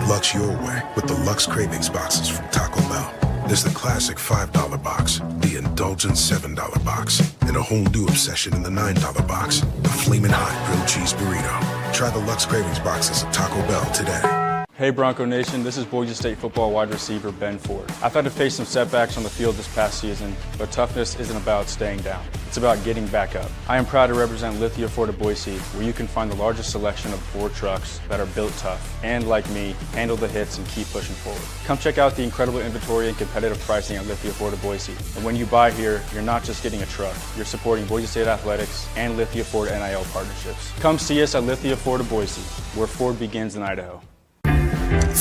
Lux your way with the Lux Cravings boxes from Taco Bell. There's the classic $5 box, the indulgent $7 box, and a whole new obsession in the $9 box, the Flamin' Hot Grilled Cheese Burrito. Try the Lux Cravings boxes at Taco Bell today. Hey Bronco Nation, this is Boise State football wide receiver Ben Ford. I've had to face some setbacks on the field this past season, but toughness isn't about staying down. It's about getting back up. I am proud to represent Lithia Ford of Boise, where you can find the largest selection of Ford trucks that are built tough and, like me, handle the hits and keep pushing forward. Come check out the incredible inventory and competitive pricing at Lithia Ford of Boise. And when you buy here, you're not just getting a truck, you're supporting Boise State athletics and Lithia Ford NIL partnerships. Come see us at Lithia Ford of Boise, where Ford begins in Idaho.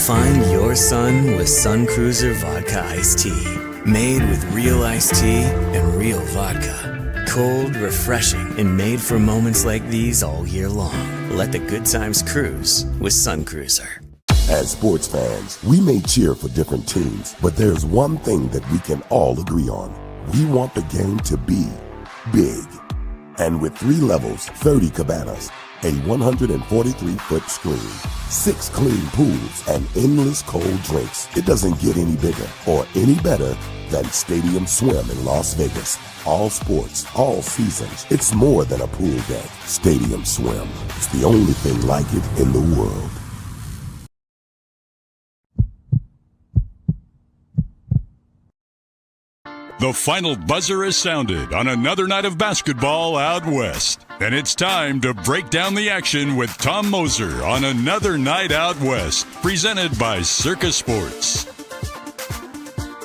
Find your sun with Sun Cruiser Vodka Iced Tea. Made with real iced tea and real vodka. Cold, refreshing, and made for moments like these all year long. Let the good times cruise with Sun Cruiser. As sports fans, we may cheer for different teams, but there's one thing that we can all agree on. We want the game to be big. And with 3 levels, 30 cabanas, a 143-foot screen, 6 clean pools, and endless cold drinks, it doesn't get any bigger or any better than Stadium Swim in Las Vegas. All sports, all seasons. It's more than a pool deck. Stadium Swim. It's the only thing like it in the world. The final buzzer has sounded on another night of basketball out west. And it's time to break down the action with Tom Moser on Another Night Out West, presented by Circus Sports.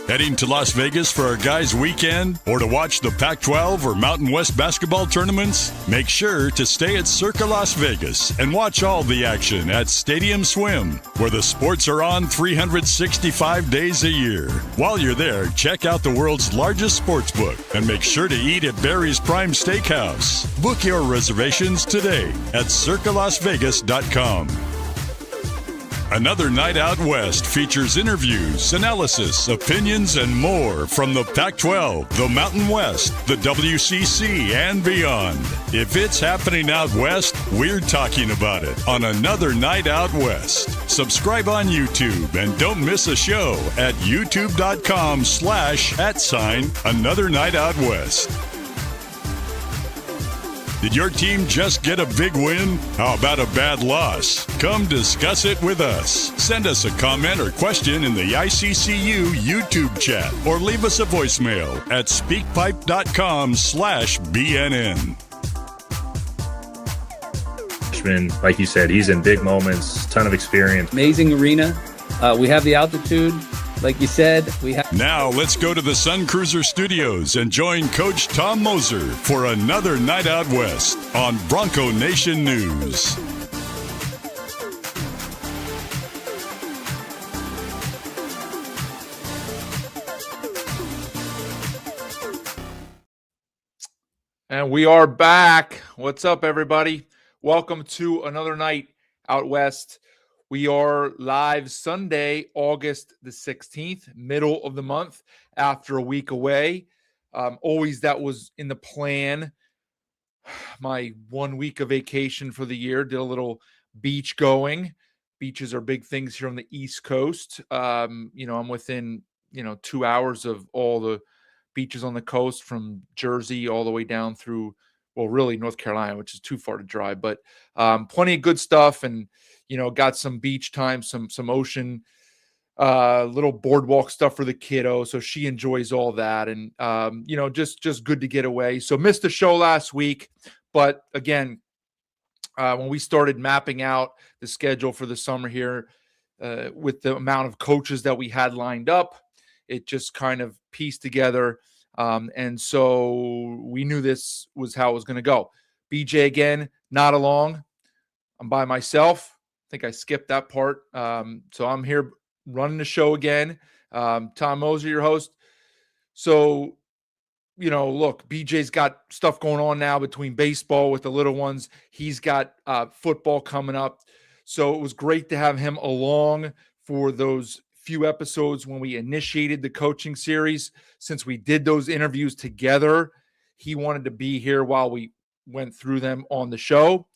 Heading to Las Vegas for our guys' weekend or to watch the Pac-12 or Mountain West basketball tournaments? Make sure to stay at Circa Las Vegas and watch all the action at Stadium Swim, where the sports are on 365 days a year. While you're there, check out the world's largest sports book and make sure to eat at Barry's Prime Steakhouse. Book your reservations today at circalasvegas.com. Another Night Out West features interviews, analysis, opinions, and more from the Pac-12, the Mountain West, the WCC, and beyond. If it's happening out west, we're talking about it on Another Night Out West. Subscribe on YouTube and don't miss a show at youtube.com/@Another Night Out West. Did your team just get a big win? How about a bad loss? Come discuss it with us. Send us a comment or question in the ICCU YouTube chat or leave us a voicemail at speakpipe.com/BNN. Like you said, he's in big moments, ton of experience. Amazing arena. We have the altitude. Like you said, we have. Now let's go to the Sun Cruiser Studios and join Coach Tom Moser for Another Night Out West on Bronco Nation News. And we are back. What's up, everybody? Welcome to Another Night Out West. We are live Sunday, August the 16th, middle of the month, after a week away. Always that was in the plan. My 1 week of vacation for the year, did a little beach going. Beaches are big things here on the East Coast. I'm within, 2 hours of all the beaches on the coast, from Jersey all the way down through, really North Carolina, which is too far to drive, but plenty of good stuff. And, got some beach time, some ocean, little boardwalk stuff for the kiddo. So she enjoys all that. And, just good to get away. So missed the show last week. But again, when we started mapping out the schedule for the summer here, with the amount of coaches that we had lined up, it just kind of pieced together. And so we knew this was how it was going to go. BJ again, not along. I'm by myself. I think I skipped that part. So I'm here running the show again. Tom Moser, your host. So, look, BJ's got stuff going on now between baseball with the little ones. He's got football coming up. So it was great to have him along for those few episodes when we initiated the coaching series. Since we did those interviews together, he wanted to be here while we went through them on the show.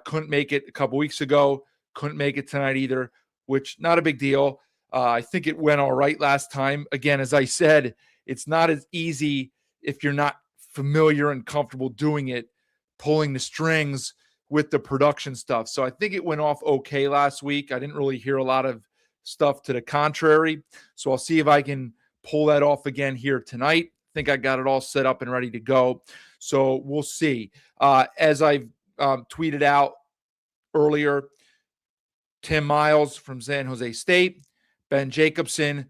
Couldn't make it a couple weeks ago. Couldn't make it tonight either. which not a big deal. I think it went all right last time. Again, as I said, it's not as easy if you're not familiar and comfortable doing it, pulling the strings with the production stuff. So I think it went off okay last week. I didn't really hear a lot of stuff to the contrary. So I'll see if I can pull that off again here tonight. I think I got it all set up and ready to go. So we'll see. As I've tweeted out earlier, Tim Miles from San Jose State, Ben Jacobson,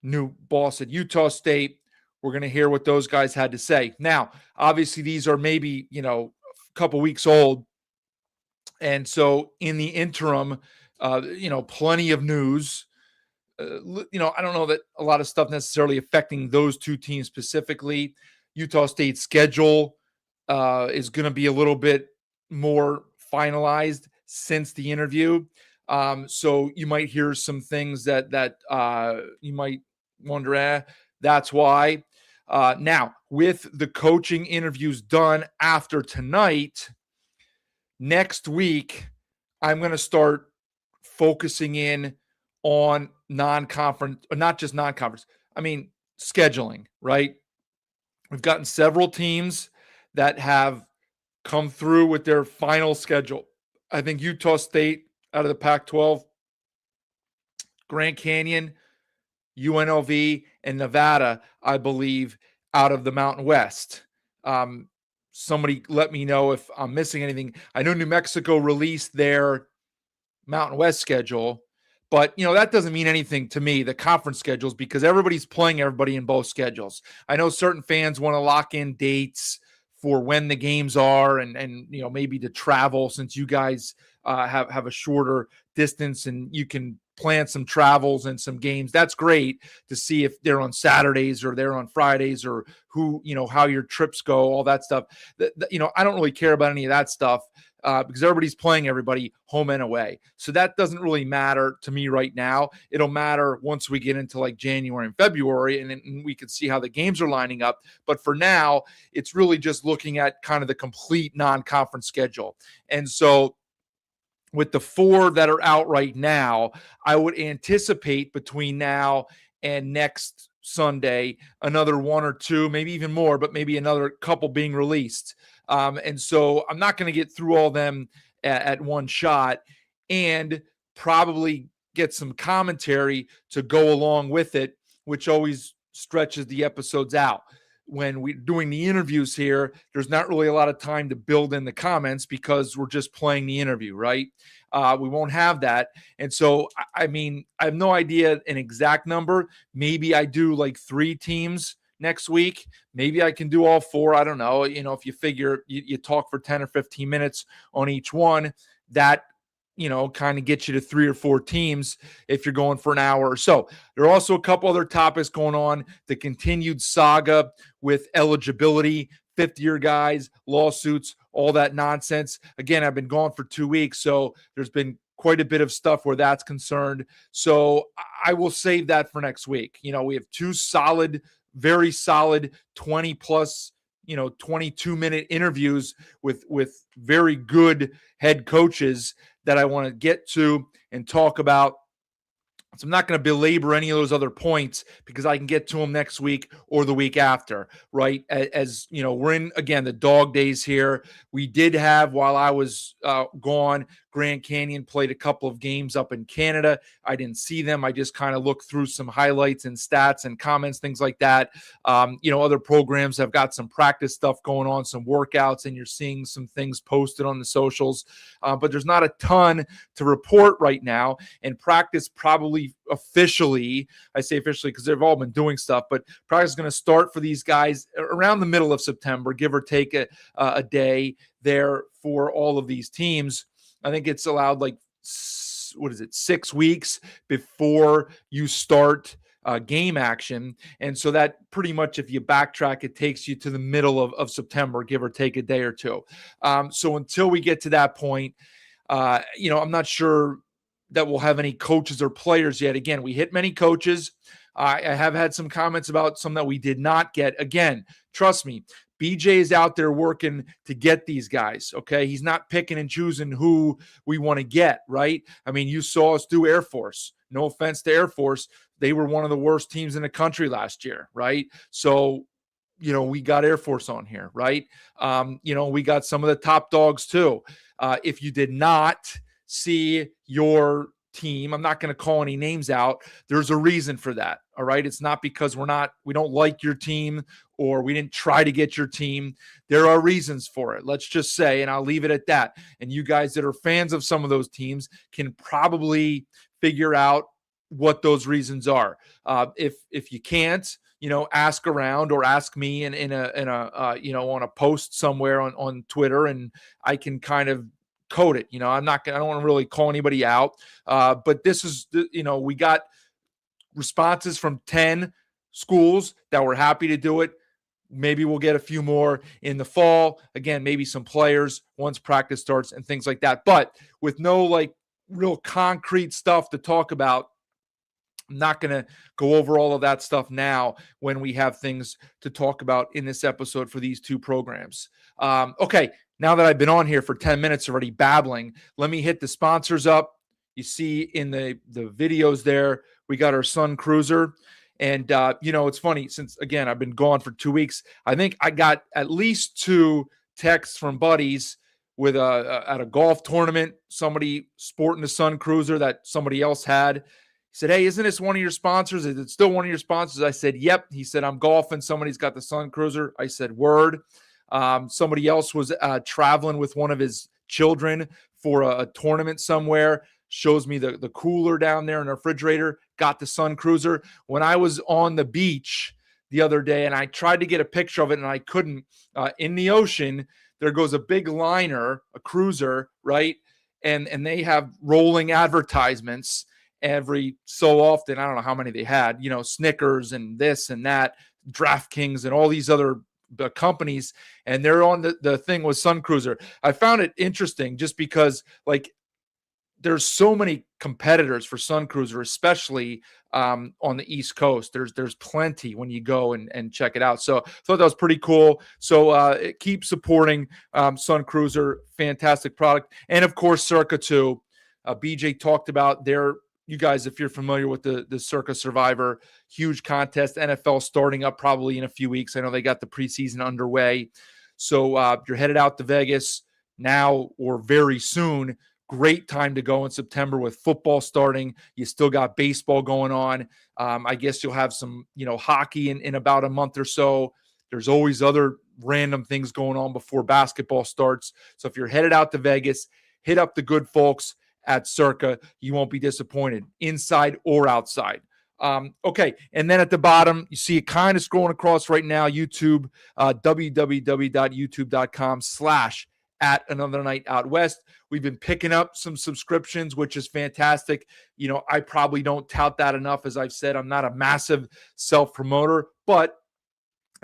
new boss at Utah State. We're going to hear what those guys had to say. Now, obviously, these are maybe, a couple weeks old. And so in the interim, plenty of news. I don't know that a lot of stuff necessarily affecting those two teams specifically. Utah State's schedule is going to be a little bit more finalized since the interview. So you might hear some things that you might wonder, that's why. Now, with the coaching interviews done after tonight, next week, I'm going to start focusing in on non-conference, or not just non-conference, scheduling, right? We've gotten several teams that have come through with their final schedule. I think Utah State out of the Pac-12, Grand Canyon, UNLV, and Nevada, I believe, out of the Mountain West. Somebody let me know if I'm missing anything. I know New Mexico released their Mountain West schedule, but that doesn't mean anything to me, the conference schedules, because everybody's playing everybody in both schedules. I know certain fans want to lock in dates for when the games are and maybe to travel, since you guys have a shorter distance and you can plan some travels and some games. That's great to see if they're on Saturdays or they're on Fridays, or who, how your trips go, all that stuff. I don't really care about any of that stuff because everybody's playing everybody home and away. So that doesn't really matter to me right now. It'll matter once we get into like January and February, and then we can see how the games are lining up. But for now, it's really just looking at kind of the complete non-conference schedule. And so with the 4 that are out right now, I would anticipate between now and next Sunday, another 1 or 2, maybe even more, but maybe another couple being released. And so I'm not going to get through all them at one shot, and probably get some commentary to go along with it, which always stretches the episodes out. When we're doing the interviews here, there's not really a lot of time to build in the comments because we're just playing the interview, right? We won't have that. And so, I have no idea an exact number. Maybe I do like 3 teams next week. Maybe I can do all 4. I don't know. If you figure you talk for 10 or 15 minutes on each one, that kind of get you to 3 or 4 teams if you're going for an hour or so. There are also a couple other topics going on. The continued saga with eligibility, 5th-year guys, lawsuits, all that nonsense. Again, I've been gone for 2 weeks, so there's been quite a bit of stuff where that's concerned. So I will save that for next week. We have 2 solid, very solid 20-plus 22-minute interviews with very good head coaches that I want to get to and talk about. So I'm not going to belabor any of those other points because I can get to them next week or the week after, right? As we're in, again, the dog days here. We did have, while I was gone, Grand Canyon played a couple of games up in Canada. I didn't see them. I just kind of looked through some highlights and stats and comments, things like that. Other programs have got some practice stuff going on, some workouts, and you're seeing some things posted on the socials. But there's not a ton to report right now. And practice probably officially, I say officially because they've all been doing stuff, but practice is going to start for these guys around the middle of September, give or take a day there for all of these teams. I think it's allowed 6 weeks before you start game action. And so that pretty much, if you backtrack, it takes you to the middle of September, give or take a day or 2. So until we get to that point, I'm not sure that we'll have any coaches or players yet. Again, we hit many coaches. I have had some comments about some that we did not get. Again, trust me, BJ is out there working to get these guys, okay? He's not picking and choosing who we want to get, right? I mean, you saw us do Air Force. No offense to Air Force. They were one of the worst teams in the country last year, right? So, we got Air Force on here, right? We got some of the top dogs too. If you did not see your team, I'm not going to call any names out. There's a reason for that. All right. It's not because we don't like your team or we didn't try to get your team. There are reasons for it. Let's just say, and I'll leave it at that. And you guys that are fans of some of those teams can probably figure out what those reasons are. If you can't, ask around or ask me in a on a post somewhere on Twitter, and I can kind of code it. I don't want to really call anybody out. But this is, we got responses from 10 schools that were happy to do it. Maybe we'll get a few more in the fall. Again, maybe some players once practice starts and things like that. But with no real concrete stuff to talk about, I'm not going to go over all of that stuff now when we have things to talk about in this episode for these two programs. Okay, now that I've been on here for 10 minutes already babbling, let me hit the sponsors up. You see in the videos there, we got our Sun Cruiser. And, it's funny, since, again, I've been gone for 2 weeks, I think I got at least 2 texts from buddies with at a golf tournament, somebody sporting the Sun Cruiser that somebody else had. He said, "Hey, isn't this one of your sponsors? Is it still one of your sponsors?" I said, "Yep." He said, "I'm golfing. Somebody's got the Sun Cruiser." I said, "Word." Somebody else was traveling with one of his children for a tournament somewhere. Shows me the cooler down there in the refrigerator. Got the Sun Cruiser. When I was on the beach the other day and I tried to get a picture of it and I couldn't, in the ocean, there goes a big liner, a cruiser, right? And they have rolling advertisements every so often. I don't know how many they had, Snickers and this and that, DraftKings and all these other companies. And they're on the thing with Sun Cruiser. I found it interesting just because there's so many competitors for Sun Cruiser, especially on the East Coast. There's plenty when you go and check it out. So I thought that was pretty cool. So keep supporting Sun Cruiser. Fantastic product. And of course, Circa too. BJ talked about you guys, if you're familiar with the Circa Survivor, huge contest, NFL starting up probably in a few weeks. I know they got the preseason underway. So you're headed out to Vegas now or very soon. Great time to go in September with football starting. You still got baseball going on. I guess you'll have some, hockey in about a month or so. There's always other random things going on before basketball starts. So if you're headed out to Vegas, hit up the good folks at Circa. You won't be disappointed, inside or outside. Okay, and then at the bottom, you see it kind of scrolling across right now, YouTube, www.youtube.com/@anothernightoutwest. We've been picking up some subscriptions, which is fantastic. I probably don't tout that enough. As I've said, I'm not a massive self-promoter, but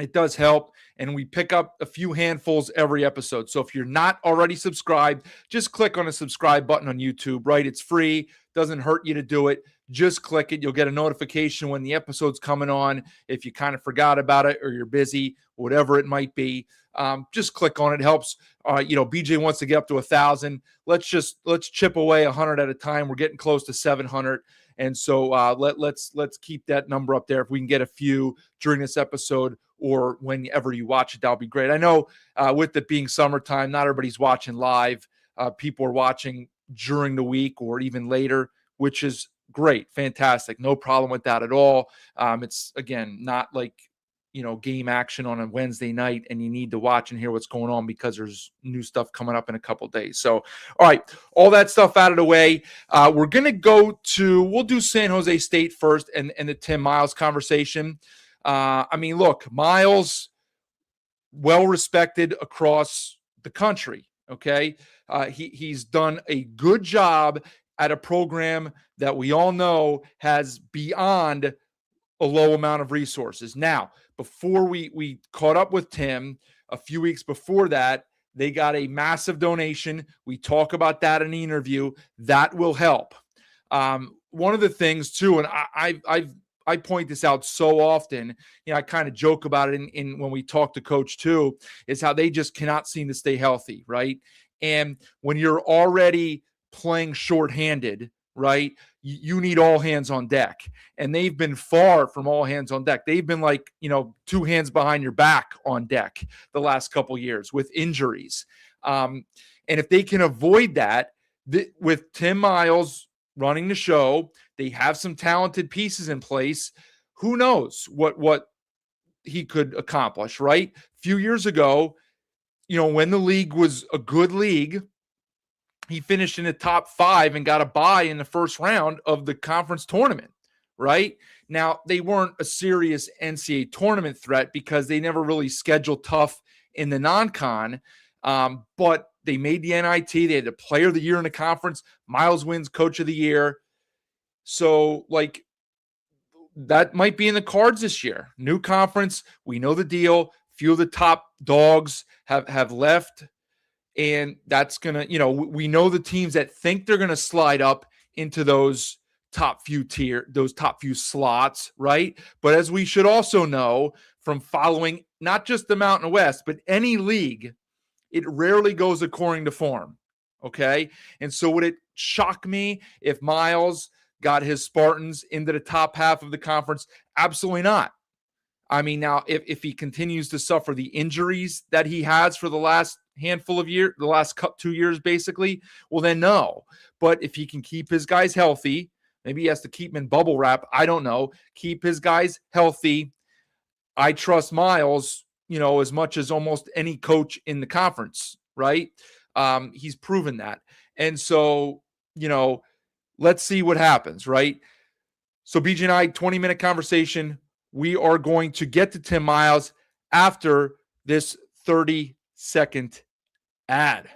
it does help, and we pick up a few handfuls every episode. So if you're not already subscribed, just click on the subscribe button on YouTube, right? It's free. Doesn't hurt you to do it. Just click it. You'll get a notification when the episode's coming on. If you kind of forgot about it or you're busy, whatever it might be, just click on it. It helps. BJ wants to get up to 1,000. Let's chip away 100 at a time. We're getting close to 700. And so let's keep that number up there. If we can get a few during this episode or whenever you watch it, that'll be great. I know with it being summertime, not everybody's watching live. People are watching during the week or even later, which is great. Fantastic. No problem with that at all. It's, again, not like, game action on a Wednesday night and you need to watch and hear what's going on because there's new stuff coming up in a couple days. So, all right, all that stuff out of the way. We're going to we'll do San Jose State first and the Tim Miles conversation. Look, Miles, well-respected across the country, okay? He's done a good job at a program that we all know has beyond a low amount of resources. Now, before we caught up with Tim, a few weeks before that, they got a massive donation. We talk about that in the interview. That will help. One of the things too, and I point this out so often. I kind of joke about it in when we talk to coach too, is how they just cannot seem to stay healthy, right? And when you're already playing shorthanded, right, you need all hands on deck. And they've been far from all hands on deck. They've been like, two hands behind your back on deck the last couple years with injuries. And if they can avoid that, with Tim Miles running the show, they have some talented pieces in place. Who knows what he could accomplish, right? A few years ago, when the league was a good league, he finished in the top 5 and got a bye in the first round of the conference tournament, right? Now, they weren't a serious NCAA tournament threat because they never really scheduled tough in the non-con, but they made the NIT. They had the player of the year in the conference. Miles wins coach of the year. So, that might be in the cards this year. New conference. We know the deal. Few of the top dogs have left. And that's going to, we know the teams that think they're going to slide up into those top few slots, right? But as we should also know from following not just the Mountain West, but any league, it rarely goes according to form, okay? And so would it shock me if Miles got his Spartans into the top half of the conference? Absolutely not. I mean, now, if he continues to suffer the injuries that he has for the last handful of years, the last 2 years, basically, well, then no. But if he can keep his guys healthy, maybe he has to keep them in bubble wrap. I don't know. Keep his guys healthy. I trust Miles, as much as almost any coach in the conference, right? He's proven that. And so, let's see what happens, right? So BJ and I, 20-minute conversation. We are going to get to Tim Miles after this 30-second ad.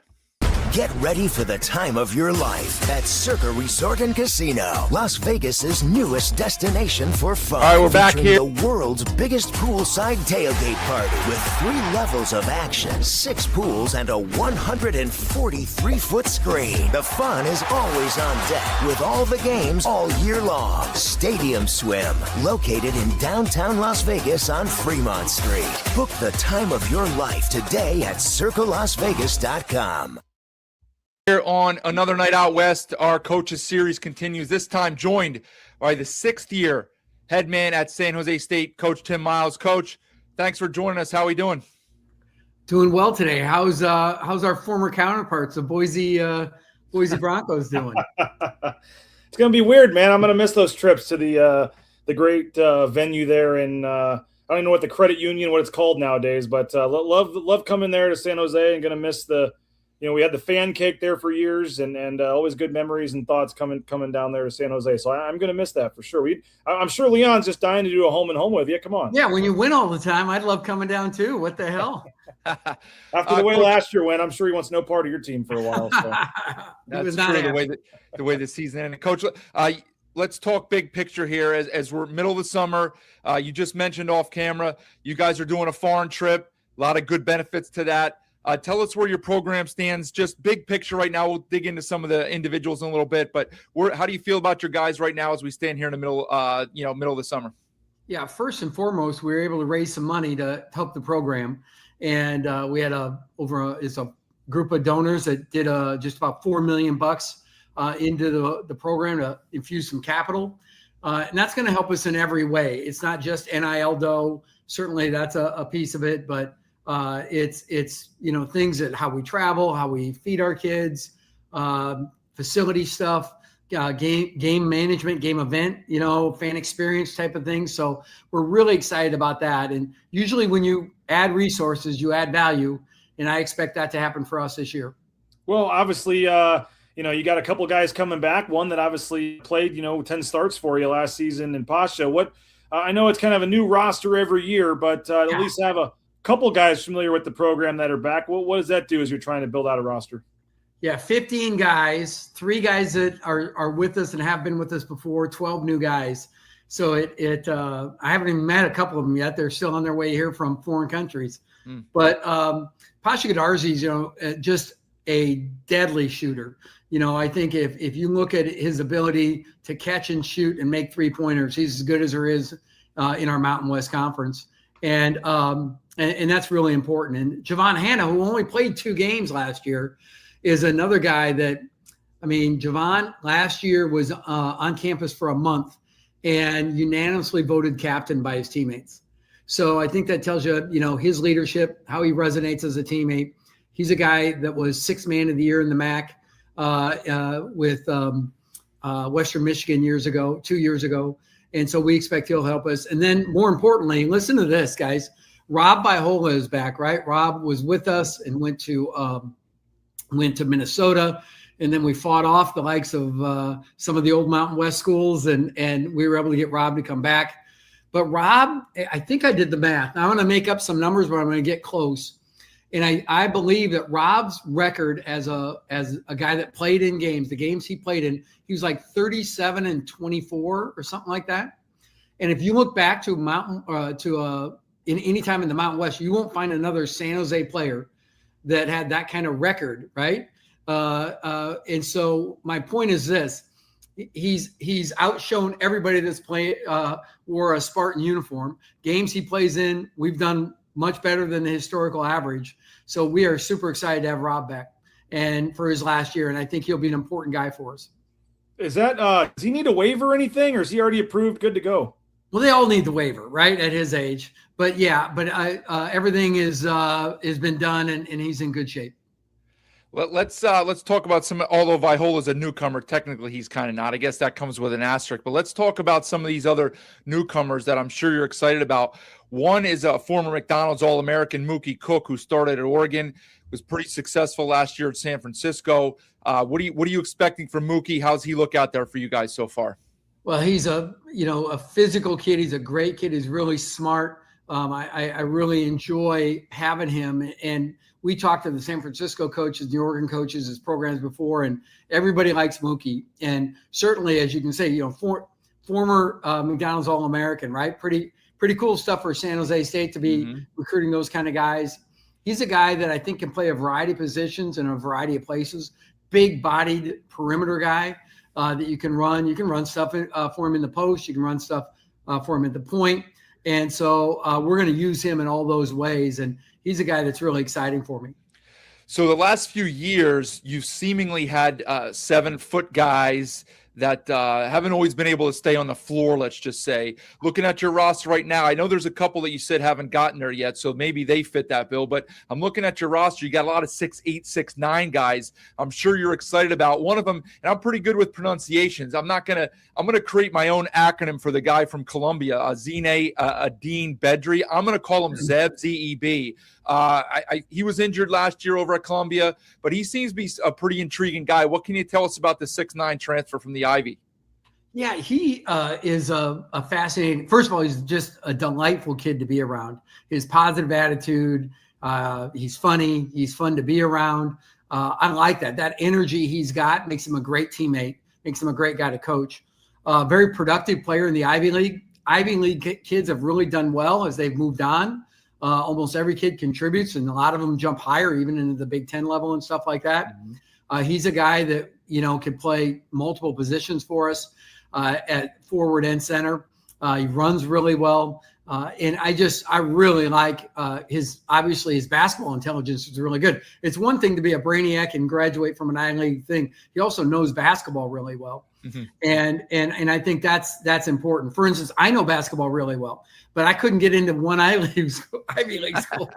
Get ready for the time of your life at Circa Resort and Casino, Las Vegas's newest destination for fun. All right, we're back here. The world's biggest poolside tailgate party with 3 levels of action, 6 pools, and a 143-foot screen. The fun is always on deck with all the games all year long. Stadium Swim, located in downtown Las Vegas on Fremont Street. Book the time of your life today at circalasvegas.com. Here on Another Night Out West, our coaches series continues, this time joined by the 6th-year head man at San Jose State, Coach Tim Miles. Coach, thanks for joining us. How are we doing? Doing well today. How's our former counterparts, the Boise Broncos, doing? It's going to be weird, man. I'm going to miss those trips to the great venue there in I don't even know what the credit union, what it's called nowadays, but love coming there to San Jose, and going to miss we had the fan cake there for years, and always good memories and thoughts coming down there to San Jose. So I'm going to miss that for sure. I'm sure Leon's just dying to do a home and home with you. Come on. Yeah, when you win all the time, I'd love coming down too. What the hell? After the way last year went, I'm sure he wants no part of your team for a while. So. That's true. The way the season ended. Coach, let's talk big picture here as we're middle of the summer. You just mentioned off camera, you guys are doing a foreign trip. A lot of good benefits to that. Tell us where your program stands, just big picture right now. We'll dig into some of the individuals in a little bit, but how do you feel about your guys right now as we stand here in the middle of the summer? Yeah, first and foremost, we were able to raise some money to help the program, and we had a group of donors that did just about $4 million into the program to infuse some capital, and that's going to help us in every way. It's not just NIL, though. Certainly, that's a piece of it, but it's things that how we travel, how we feed our kids, facility stuff, game management, game event, fan experience type of things. So we're really excited about that. And usually when you add resources, you add value, and I expect that to happen for us this year. Well, obviously, you got a couple guys coming back. One that obviously played, 10 starts for you last season in Pasha. I know it's kind of a new roster every year, but at least have a couple guys familiar with the program that are back. What does that do as you're trying to build out a roster? Yeah, 15 guys, 3 guys that are with us and have been with us before, 12 new guys. So I haven't even met a couple of them yet. They're still on their way here from foreign countries. But Pasha Gadarzi's, just a deadly shooter. I think if you look at his ability to catch and shoot and make 3-pointers, he's as good as there is in our Mountain West Conference. And that's really important. And Javon Hanna, who only played 2 games last year, is another guy that, Javon last year was on campus for a month and unanimously voted captain by his teammates. So I think that tells you, his leadership, how he resonates as a teammate. He's a guy that was 6th man of the year in the MAC with Western Michigan 2 years ago. And so we expect he'll help us. And then more importantly, listen to this, guys. Rob Biola is back, right? Rob was with us and went to Minnesota. And then we fought off the likes of some of the old Mountain West schools, and we were able to get Rob to come back. But Rob, I think I did the math. Now I'm going to make up some numbers, but I'm going to get close. And I believe that Rob's record as a guy that played in games, the games he played in, he was like 37-24 or something like that. And if you look back to in any time in the Mountain West, you won't find another San Jose player that had that kind of record, right? And so my point is this: he's outshone everybody that's wore a Spartan uniform. Games he plays in, we've done much better than the historical average. So we are super excited to have Rob back and for his last year. And I think he'll be an important guy for us. Is that, does he need a waiver or anything, or is he already approved, good to go? Well, they all need the waiver, right, at his age. But yeah, everything has been done and he's in good shape. Let's talk about although Viola's a newcomer, technically he's kind of not. I guess that comes with an asterisk. But let's talk about some of these other newcomers that I'm sure you're excited about. One is a former McDonald's All-American, Mookie Cook, who started at Oregon, was pretty successful last year at San Francisco. What are you expecting from Mookie? How's he look out there for you guys so far? Well, he's a physical kid. He's a great kid. He's really smart. I really enjoy having him. And we talked to the San Francisco coaches, the Oregon coaches, his programs before, and everybody likes Mookie. And certainly, as you can say, former McDonald's All-American, right? Pretty cool stuff for San Jose State to be recruiting those kind of guys. He's a guy that I think can play a variety of positions in a variety of places. Big-bodied perimeter guy that you can run. You can run stuff for him in the post. You can run stuff for him at the point. And so we're going to use him in all those ways. And he's a guy that's really exciting for me. So the last few years, you've seemingly had 7-foot guys that haven't always been able to stay on the floor, let's just say. Looking at your roster right now, I know there's a couple that you said haven't gotten there yet, so maybe they fit that bill. But I'm looking at your roster. You got a lot of 6'8", 6'9" guys. I'm sure you're excited about one of them, and I'm pretty good with pronunciations. I'm going to create my own acronym for the guy from Columbia, Zine Adine Bedri. I'm going to call him Zeb, Z-E-B. He was injured last year over at Columbia, but he seems to be a pretty intriguing guy. What can you tell us about the 6'9" transfer from the Ivy? Yeah, he is a fascinating. First of all, he's just a delightful kid to be around. His positive attitude, he's funny, he's fun to be around. I like that. That energy he's got makes him a great teammate, makes him a great guy to coach. Very productive player in the Ivy League. Ivy League kids have really done well as they've moved on. Almost every kid contributes, and a lot of them jump higher, even into the Big Ten level and stuff like that. He's a guy that, can play multiple positions for us at forward and center. He runs really well. And I really like his basketball intelligence is really good. It's one thing to be a brainiac and graduate from an Ivy League thing. He also knows basketball really well. And I think that's important. For instance, I know basketball really well, but I couldn't get into one Ivy League school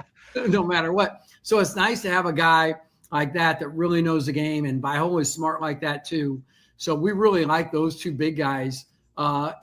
no matter what. So it's nice to have a guy like that really knows the game, and Biola is smart like that too. So we really like those two big guys. I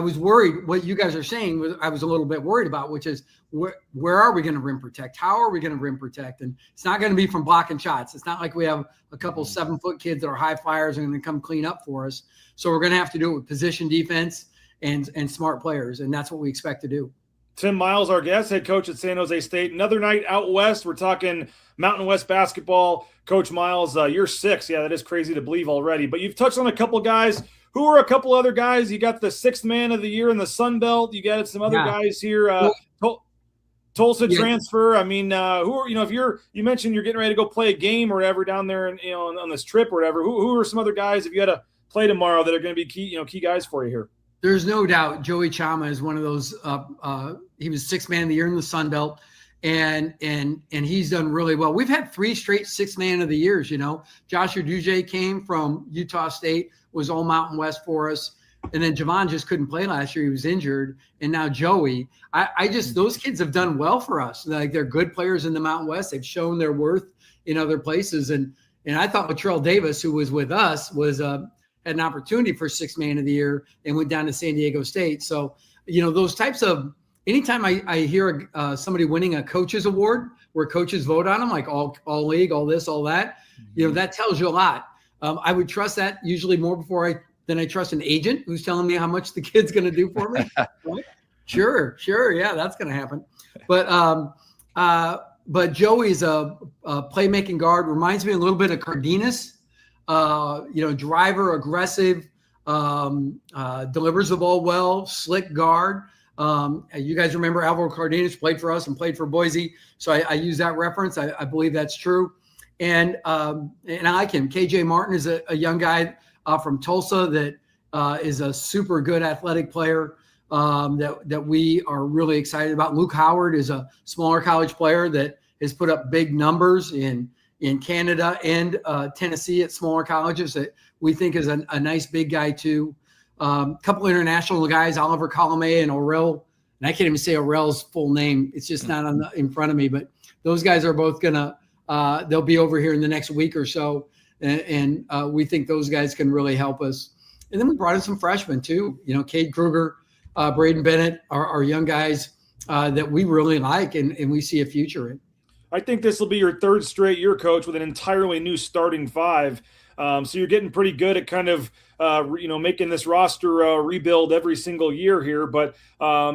was worried what you guys are saying. I was a little bit worried about, which is where are we going to rim protect? How are we going to rim protect? And it's not going to be from blocking shots. It's not like we have a couple 7-foot kids that are high flyers and going to come clean up for us. So we're going to have to do it with position defense and smart players, and that's what we expect to do. Tim Miles, our guest, head coach at San Jose State. Another night out west. We're talking Mountain West basketball. Coach Miles, you're 6. Yeah, that is crazy to believe already. But you've touched on a couple guys. Who are a couple other guys? You got the 6th man of the year in the Sun Belt. You got some other guys here. Tulsa transfer. I mean, who are, if you mentioned you're getting ready to go play a game or whatever down there and, on this trip or whatever, who are some other guys, if you had to play tomorrow, that are going to be key guys for you here? There's no doubt Joey Chama is one of those. He was sixth man of the year in the Sun Belt, and he's done really well. We've had 3 straight sixth man of the years. Joshua Duje came from Utah State, was all Mountain West for us, and then Javon just couldn't play last year. He was injured, and now Joey. Those kids have done well for us. Like, they're good players in the Mountain West. They've shown their worth in other places, and I thought Latrell Davis, who was with us, was had an opportunity for sixth man of the year and went down to San Diego State. So, those types of, anytime I hear somebody winning a coach's award where coaches vote on them, like all league, all this, all that, that tells you a lot. I would trust that usually more than I trust an agent who's telling me how much the kid's going to do for me. Right? Sure. Yeah, that's going to happen. But Joey's a playmaking guard, reminds me a little bit of Cardenas. Driver, aggressive, delivers the ball well, slick guard. You guys remember Alvaro Cardenas played for us and played for Boise. So I use that reference. I believe that's true. And I like him. KJ Martin is a young guy from Tulsa that is a super good athletic player that we are really excited about. Luke Howard is a smaller college player that has put up big numbers in Canada and Tennessee at smaller colleges that we think is a nice big guy too. A couple international guys, Oliver Colomé and Aurel. And I can't even say Aurel's full name. It's just not in front of me. But those guys are both they'll be over here in the next week or so. And we think those guys can really help us. And then we brought in some freshmen too. Cade Kruger, Braden Bennett are young guys that we really like and we see a future in. I think this will be your 3rd straight year, Coach, with an entirely new starting 5. So you're getting pretty good at kind of, making this roster rebuild every single year here. But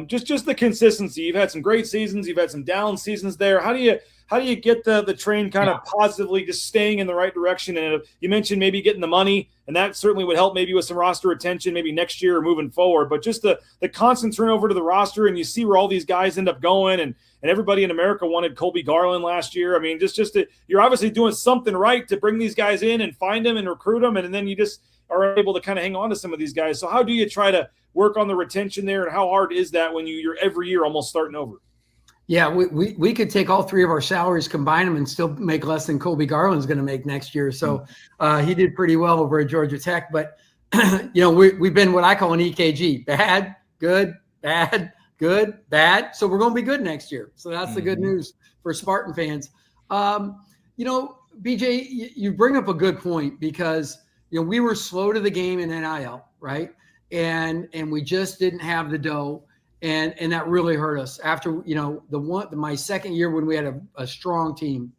just the consistency. You've had some great seasons. You've had some down seasons there. How do you get the train kind of positively just staying in the right direction? And you mentioned maybe getting the money, and that certainly would help maybe with some roster retention, maybe next year or moving forward. But just the constant turnover to the roster, and you see where all these guys end up going, and everybody in America wanted Colby Garland last year. I mean, you're obviously doing something right to bring these guys in and find them and recruit them, and then you just are able to kind of hang on to some of these guys. So how do you try to work on the retention there, and how hard is that when you're every year almost starting over? Yeah, we could take all 3 of our salaries, combine them, and still make less than Colby Garland's going to make next year. So he did pretty well over at Georgia Tech. But, we've been what I call an EKG: bad, good, bad, good, bad. So we're going to be good next year. So that's the good news for Spartan fans. BJ, you bring up a good point because, we were slow to the game in NIL, right? And we just didn't have the dough. And that really hurt us after, my second year when we had a strong team,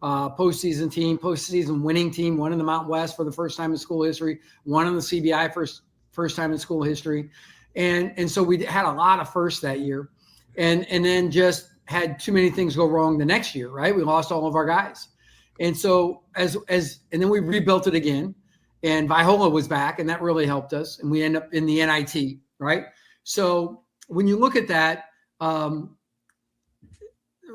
postseason winning team, one in the Mountain West for the first time in school history, one in the CBI first time in school history. And so we had a lot of firsts that year and then just had too many things go wrong the next year, right? We lost all of our guys. And so and then we rebuilt it again, and Vaihola was back, and that really helped us. And we end up in the NIT, right? So when you look at that,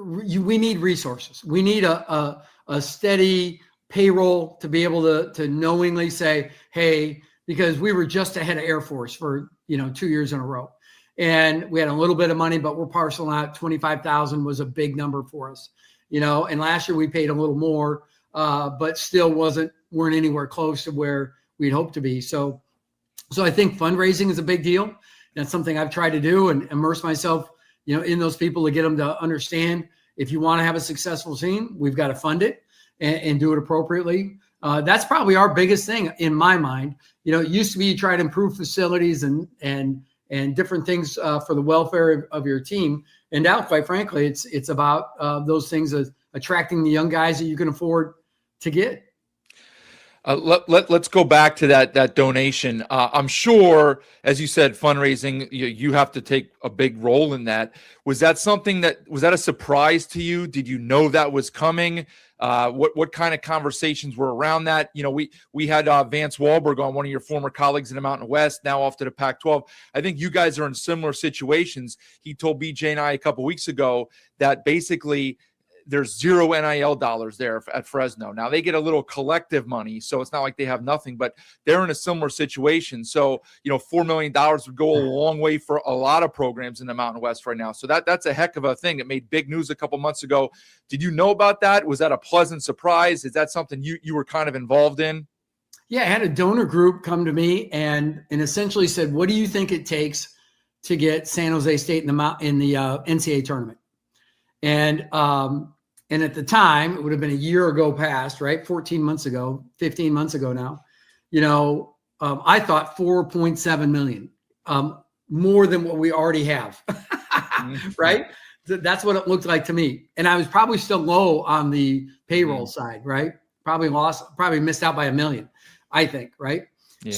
we need resources. We need a steady payroll to be able to knowingly say, hey, because we were just ahead of Air Force for 2 years in a row, and we had a little bit of money, but we're parceling out. $25,000 was a big number for us, And last year we paid a little more, but still weren't anywhere close to where we'd hoped to be. So I think fundraising is a big deal. That's something I've tried to do and immerse myself, in those people to get them to understand if you want to have a successful team, we've got to fund it and do it appropriately. That's probably our biggest thing in my mind. It used to be you try to improve facilities and different things for the welfare of your team. And now, quite frankly, it's about those things as attracting the young guys that you can afford to get. Let's go back to that donation. I'm sure, as you said, fundraising, you have to take a big role in that. Was that a surprise to you? Did you know that was coming? What kind of conversations were around that? We had Vance Wahlberg on, one of your former colleagues in the Mountain West, now off to the Pac-12. I think you guys are in similar situations. He told BJ and I a couple weeks ago that basically there's zero NIL dollars there at Fresno. Now they get a little collective money, so it's not like they have nothing, but they're in a similar situation. So, $4 million would go a long way for a lot of programs in the Mountain West right now. So that's a heck of a thing. It made big news a couple months ago. Did you know about that? Was that a pleasant surprise? Is that something you were kind of involved in? Yeah, I had a donor group come to me and essentially said, what do you think it takes to get San Jose State in the NCAA tournament? And at the time, it would have been a year ago past, right? 14 months ago, 15 months ago now. I thought 4.7 million, more than what we already have, right? That's what it looked like to me. And I was probably still low on the payroll side, right? Probably missed out by $1 million, I think, right? Yeah.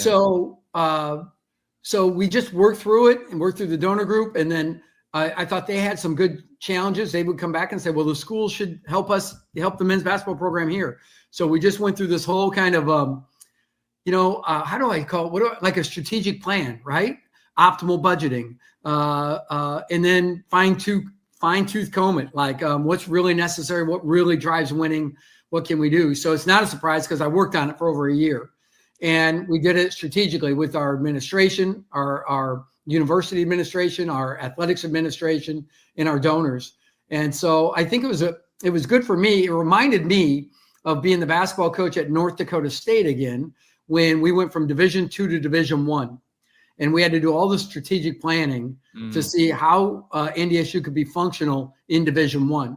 So we just worked through it and worked through the donor group. And then I thought they had some good challenges. They would come back and say, well, the school should help the men's basketball program here. So we just went through this whole kind of, how do I call it? Like a strategic plan, right? Optimal budgeting. And then fine-tooth comb it. Like what's really necessary, what really drives winning, what can we do? So it's not a surprise because I worked on it for over a year. And we did it strategically with our administration, our university administration, our athletics administration, and our donors. And so I think it was good for me. It reminded me of being the basketball coach at North Dakota State again, when we went from Division II to Division I. And we had to do all the strategic planning to see how NDSU could be functional in Division I.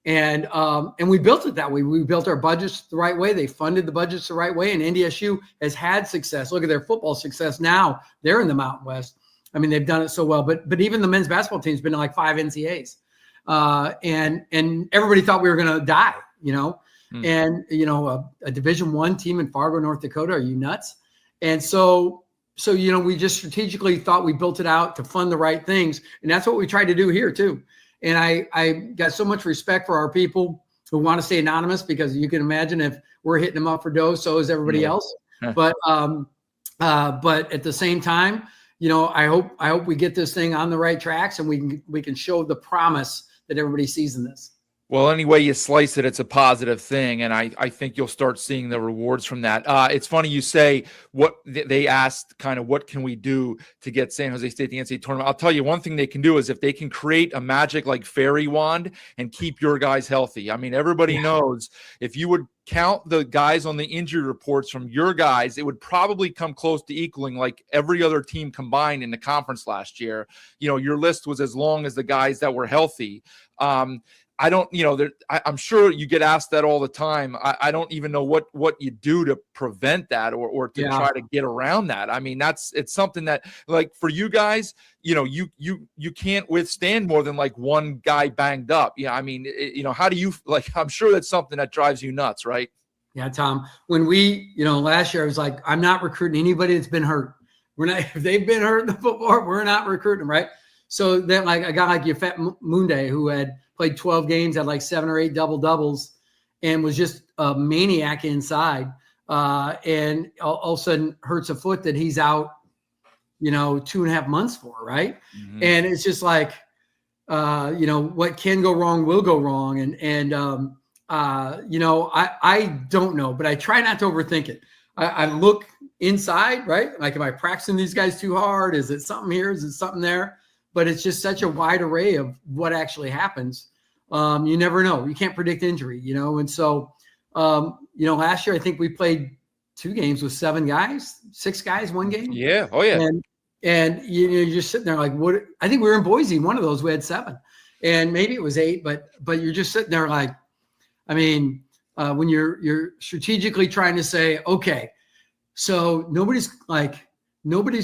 And we built it that way. We built our budgets the right way. They funded the budgets the right way. And NDSU has had success. Look at their football success now. They're in the Mountain West. I mean, they've done it so well. But even the men's basketball team's been to like 5 NCAAs. And everybody thought we were going to die, And, a Division I team in Fargo, North Dakota, are you nuts? And so, we just strategically thought we built it out to fund the right things. And that's what we tried to do here too. And I got so much respect for our people who want to stay anonymous, because you can imagine if we're hitting them up for dough, so is everybody else. But at the same time, I hope we get this thing on the right tracks and we can show the promise that everybody sees in this. Well, any way you slice it, it's a positive thing, and I think you'll start seeing the rewards from that. It's funny you say what they asked, kind of what can we do to get San Jose State the NCAA tournament. I'll tell you one thing they can do is if they can create a magic like fairy wand and keep your guys healthy. I mean, everybody knows if you would count the guys on the injury reports from your guys, it would probably come close to equaling like every other team combined in the conference last year. Your list was as long as the guys that were healthy. I don't, I'm sure you get asked that all the time. I don't even know what you do to prevent that or to try to get around that. I mean, it's something that, like, for you guys, you can't withstand more than like one guy banged up. Yeah. I mean, how do you, like, I'm sure that's something that drives you nuts, right? Yeah, Tom, when we, last year I was like, I'm not recruiting anybody that's been hurt. If they've been hurt in the football, we're not recruiting them, right? So then, like, a guy like Yafet Munde, who had played 12 games, had like 7 or 8 double-doubles, and was just a maniac inside. And all of a sudden hurts a foot that he's out, 2.5 months for, right? Mm-hmm. And it's just like, what can go wrong will go wrong. I don't know, but I try not to overthink it. I look inside, right? Like, am I practicing these guys too hard? Is it something here? Is it something there? But it's just such a wide array of what actually happens. You never know. You can't predict injury, And so, last year I think we played 2 games with 7 guys, 6 guys, 1 game. Yeah. Oh yeah. And you're just sitting there like, what? I think we were in Boise. One of those we had 7, and maybe it was 8. But you're just sitting there like, I mean, when you're strategically trying to say, okay, so nobody's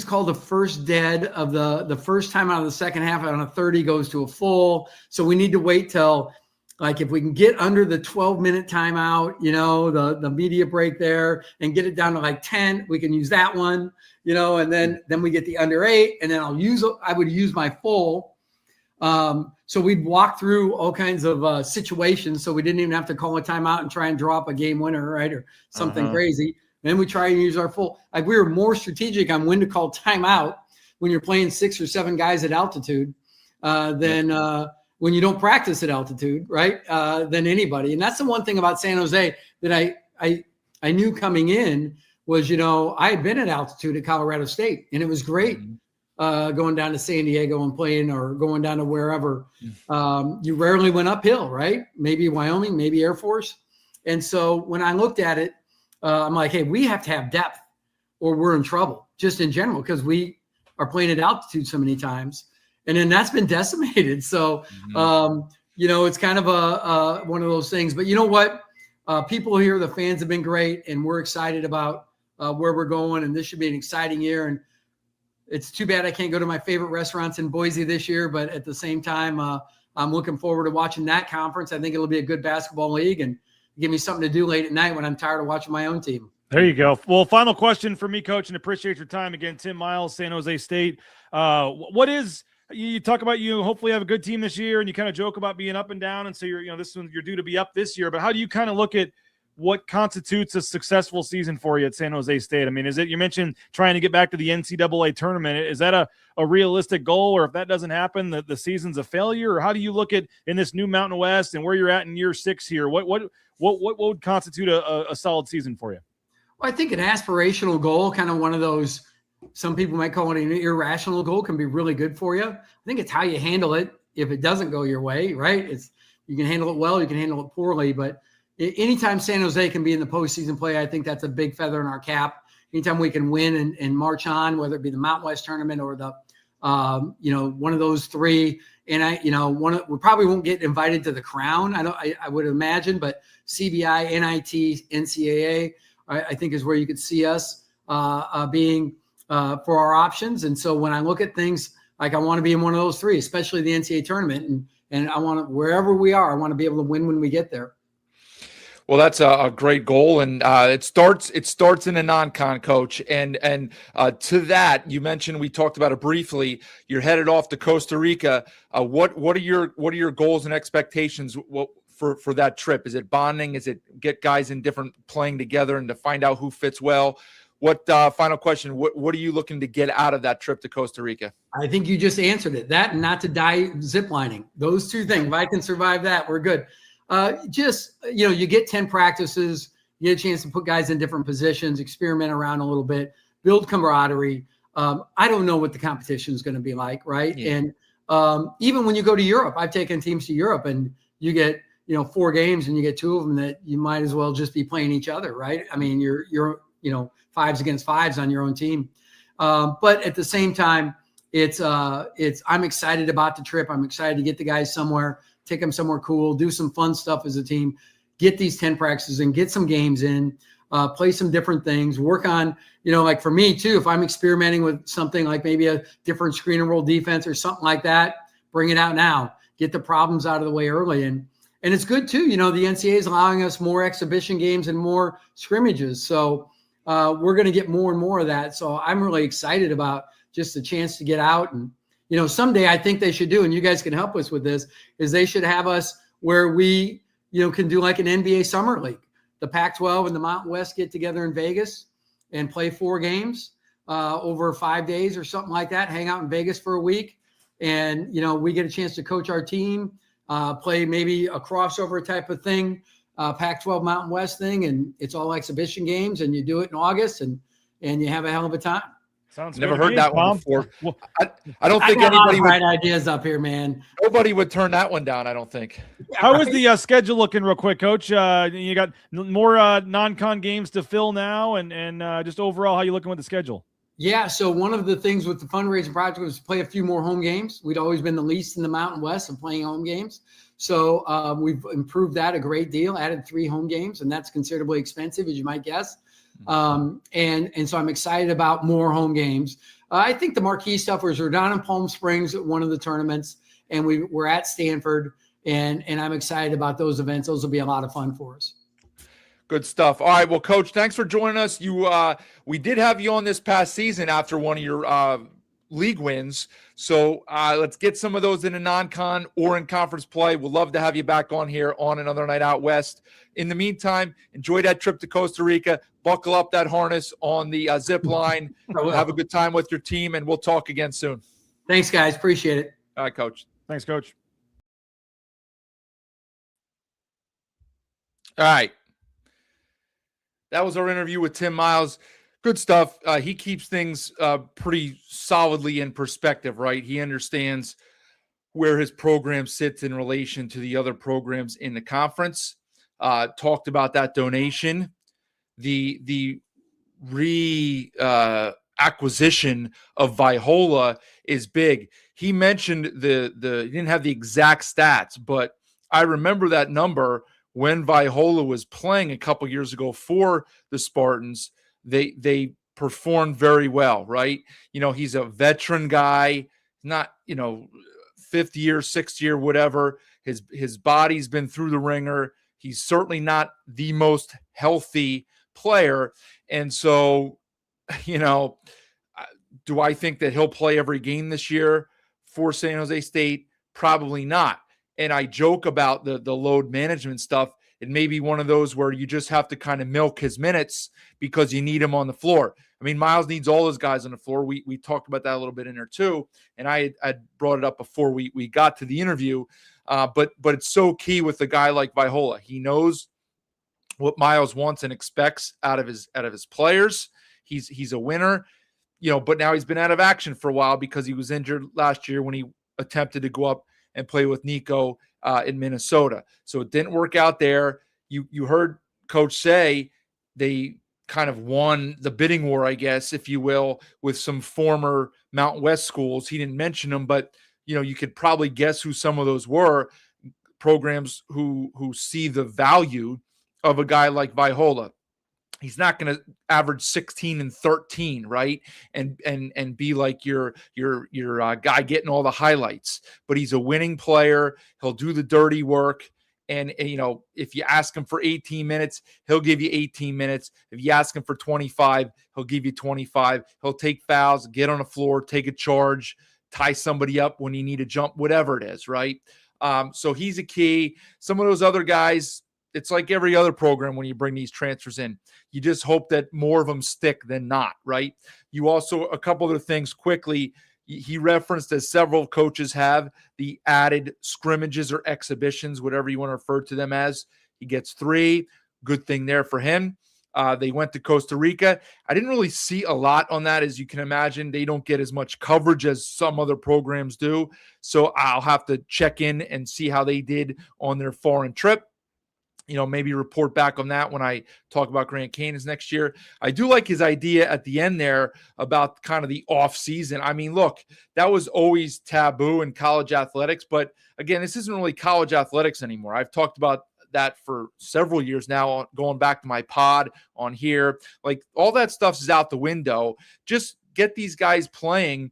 called the first dead of the first time out of the second half on a 30 goes to a full. So we need to wait till Like if we can get under the 12-minute timeout, the media break there, and get it down to like 10, we can use that one, and then we get the under 8, and then I would use my full. So we'd walk through all kinds of situations, so we didn't even have to call a timeout and try and draw up a game winner, right, or something crazy. Then we try and use our full. Like we were more strategic on when to call timeout when you're playing 6 or 7 guys at altitude than when you don't practice at altitude, right, than anybody. And that's the one thing about San Jose that I knew coming in was, I had been at altitude at Colorado State, and it was great going down to San Diego and playing, or going down to wherever. You rarely went uphill, right? Maybe Wyoming, maybe Air Force. And so when I looked at it, I'm like, hey, we have to have depth or we're in trouble just in general, because we are playing at altitude so many times. And then that's been decimated. So, it's kind of one of those things. But you know what? People here, the fans have been great, and we're excited about where we're going. And this should be an exciting year. And it's too bad I can't go to my favorite restaurants in Boise this year. But at the same time, I'm looking forward to watching that conference. I think it'll be a good basketball league and give me something to do late at night when I'm tired of watching my own team. There you go. Well, final question for me, Coach, and appreciate your time again. Tim Miles, San Jose State. You talk about you hopefully have a good team this year, and you kind of joke about being up and down, and so you're due to be up this year. But how do you kind of look at what constitutes a successful season for you at San Jose State? I mean, is it, you mentioned trying to get back to the NCAA tournament? Is that a realistic goal, or if that doesn't happen, the season's a failure? Or how do you look at in this new Mountain West and where you're at in year 6 here? What would constitute a solid season for you? Well, I think an aspirational goal, kind of one of those. Some people might call it an irrational goal, can be really good for you. I think it's how you handle it if it doesn't go your way, right? You can handle it well, you can handle it poorly, but anytime San Jose can be in the postseason play, I think that's a big feather in our cap. Anytime we can win and march on, whether it be the Mountain West tournament or the, one of those 3. And we probably won't get invited to the Crown. I would imagine, but CBI, NIT, NCAA, I think is where you could see us being. For our options. And so when I look at things, like I want to be in one of those 3, especially the NCAA tournament, and I want to, wherever we are, I want to be able to win when we get there. Well, that's a great goal, and it starts in a non-con, Coach. And to that, you mentioned, we talked about it briefly. You're headed off to Costa Rica. What are your goals and expectations for that trip? Is it bonding? Is it get guys in different playing together and to find out who fits well? What final question? What are you looking to get out of that trip to Costa Rica? I think you just answered it. That and not to die ziplining. Those 2 things. If I can survive that, we're good. You get 10 practices. You get a chance to put guys in different positions, experiment around a little bit, build camaraderie. I don't know what the competition is going to be like, right? Yeah. And even when you go to Europe, I've taken teams to Europe, and you get 4 games, and you get 2 of them that you might as well just be playing each other, right? I mean, you're 5s against 5s on your own team. But at the same time, I'm excited about the trip. I'm excited to get the guys somewhere, take them somewhere cool, do some fun stuff as a team, get these 10 practices and get some games in, play some different things, work on, like for me too, if I'm experimenting with something like maybe a different screen and roll defense or something like that, bring it out now, get the problems out of the way early. And it's good too. The NCAA is allowing us more exhibition games and more scrimmages. So, we're going to get more and more of that. So I'm really excited about just the chance to get out. And, someday I think they should do, and you guys can help us with this, is they should have us where we, can do like an NBA summer league. The Pac-12 and the Mountain West get together in Vegas and play 4 games over 5 days or something like that, hang out in Vegas for a week. And, we get a chance to coach our team, play maybe a crossover type of thing. Pac-12 Mountain West thing, and it's all exhibition games, and you do it in August, and you have a hell of a time. Sounds never heard that one before. Well, I don't think anybody would. Right ideas up here, man. Nobody would turn that one down, I don't think. How is the schedule looking, real quick, Coach? You got more non-con games to fill now, and just overall, how you looking with the schedule? Yeah, so one of the things with the fundraising project was to play a few more home games. We'd always been the least in the Mountain West of playing home games. So we've improved that a great deal, added 3 home games, and that's considerably expensive, as you might guess. And so I'm excited about more home games. I think the marquee stuff was we're down in Palm Springs at one of the tournaments, and we're at Stanford. And I'm excited about those events. Those will be a lot of fun for us. Good stuff. All right. Well, Coach, thanks for joining us. We did have you on this past season after one of your league wins. So let's get some of those in a non-con or in conference play. We'd love to have you back on here on another night out west. In the meantime, enjoy that trip to Costa Rica. Buckle up that harness on the zip line. Have a good time with your team, and we'll talk again soon. Thanks, guys. Appreciate it. All right, Coach. Thanks, Coach. All right. That was our interview with Tim Miles. Good stuff. He keeps things pretty solidly in perspective, right? He understands where his program sits in relation to the other programs in the conference. Talked about that donation. The acquisition of Vaihola is big. He mentioned he didn't have the exact stats, but I remember that number when Vaihola was playing a couple years ago for the Spartans. They performed very well, right? He's a veteran guy, not, 5th year, 6th year, whatever. His body's been through the ringer. He's certainly not the most healthy player. And so, do I think that he'll play every game this year for San Jose State? Probably not. And I joke about the load management stuff. It may be one of those where you just have to kind of milk his minutes because you need him on the floor. I mean, Miles needs all those guys on the floor. We talked about that a little bit in there too. And I brought it up before we got to the interview. But it's so key with a guy like Vaihola. He knows what Miles wants and expects out of his players. He's a winner, but now he's been out of action for a while because he was injured last year when he attempted to go up and play with Nico in Minnesota. So it didn't work out there. You heard Coach say they kind of won the bidding war, I guess, if you will, with some former Mountain West schools. He didn't mention them, but you could probably guess who some of those were. Programs who see the value of a guy like Vaihola. He's not going to average 16 and 13, right? And be like your guy getting all the highlights. But he's a winning player. He'll do the dirty work. And if you ask him for 18 minutes, he'll give you 18 minutes. If you ask him for 25, he'll give you 25. He'll take fouls, get on the floor, take a charge, tie somebody up when you need a jump, whatever it is, right? So he's a key. Some of those other guys, it's like every other program when you bring these transfers in. You just hope that more of them stick than not, right? You also, a couple other things quickly, he referenced, as several coaches have, the added scrimmages or exhibitions, whatever you want to refer to them as. He gets 3. Good thing there for him. They went to Costa Rica. I didn't really see a lot on that. As you can imagine, they don't get as much coverage as some other programs do. So I'll have to check in and see how they did on their foreign trip. Maybe report back on that when I talk about Grand Canyons next year. I do like his idea at the end there about kind of the off season. I mean, look, that was always taboo in college athletics, but again, this isn't really college athletics anymore. I've talked about that for several years now, going back to my pod on here. Like, all that stuff is out the window. Just get these guys playing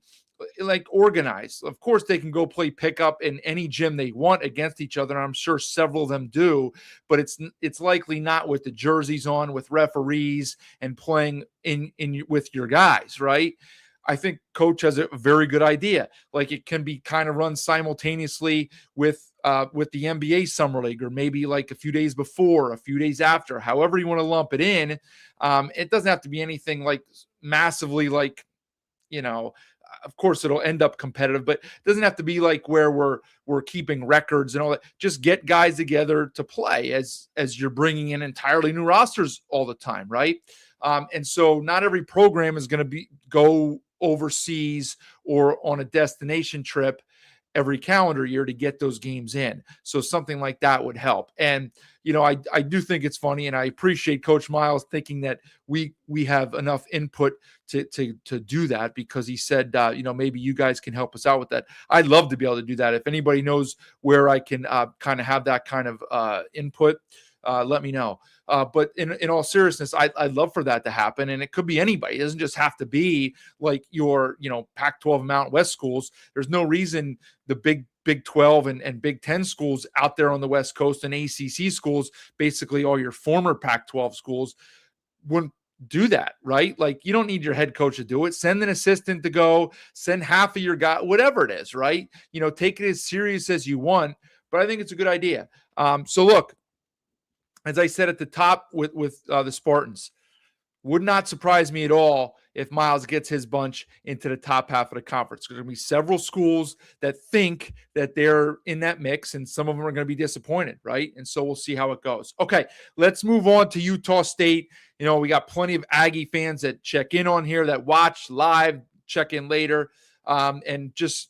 like organized. Of course, they can go play pickup in any gym they want against each other. And I'm sure several of them do, but it's likely not with the jerseys on, with referees, and playing in with your guys, right? I think Coach has a very good idea. Like, it can be kind of run simultaneously with the NBA Summer League, or maybe like a few days before, a few days after, however you want to lump it in. It doesn't have to be anything like massively like, of course it'll end up competitive, but it doesn't have to be like where we're keeping records and all that. Just get guys together to play as you're bringing in entirely new rosters all the time, right? And so not every program is going to go overseas or on a destination trip every calendar year to get those games in. So something like that would help. And, I do think it's funny, and I appreciate Coach Miles thinking that we have enough input to do that, because he said, maybe you guys can help us out with that. I'd love to be able to do that. If anybody knows where I can kind of have that kind of input, let me know. But in all seriousness, I'd love for that to happen. And it could be anybody. It doesn't just have to be like your, Pac-12 Mountain West schools. There's no reason the Big 12 and Big 10 schools out there on the West Coast and ACC schools, basically all your former Pac-12 schools, wouldn't do that, right? Like, you don't need your head coach to do it. Send an assistant to go, send half of your guy, whatever it is, right? Take it as serious as you want, but I think it's a good idea. So look, as I said at the top with the Spartans, would not surprise me at all if Miles gets his bunch into the top half of the conference. There's going to be several schools that think that they're in that mix, and some of them are going to be disappointed, right? And so we'll see how it goes. Okay, let's move on to Utah State. We got plenty of Aggie fans that check in on here, that watch live, check in later, and just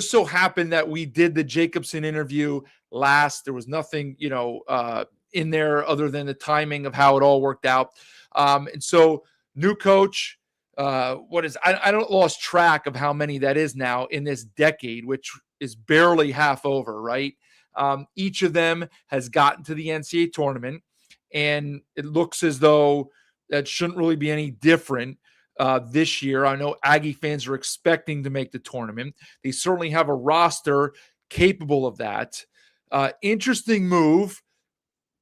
so happened that we did the Jacobson interview last. There was nothing, in there other than the timing of how it all worked out. And so new coach, I don't lost track of how many that is now in this decade, which is barely half over, right? Each of them has gotten to the NCAA tournament, and it looks as though that shouldn't really be any different this year. I know Aggie fans are expecting to make the tournament. They certainly have a roster capable of that. Interesting move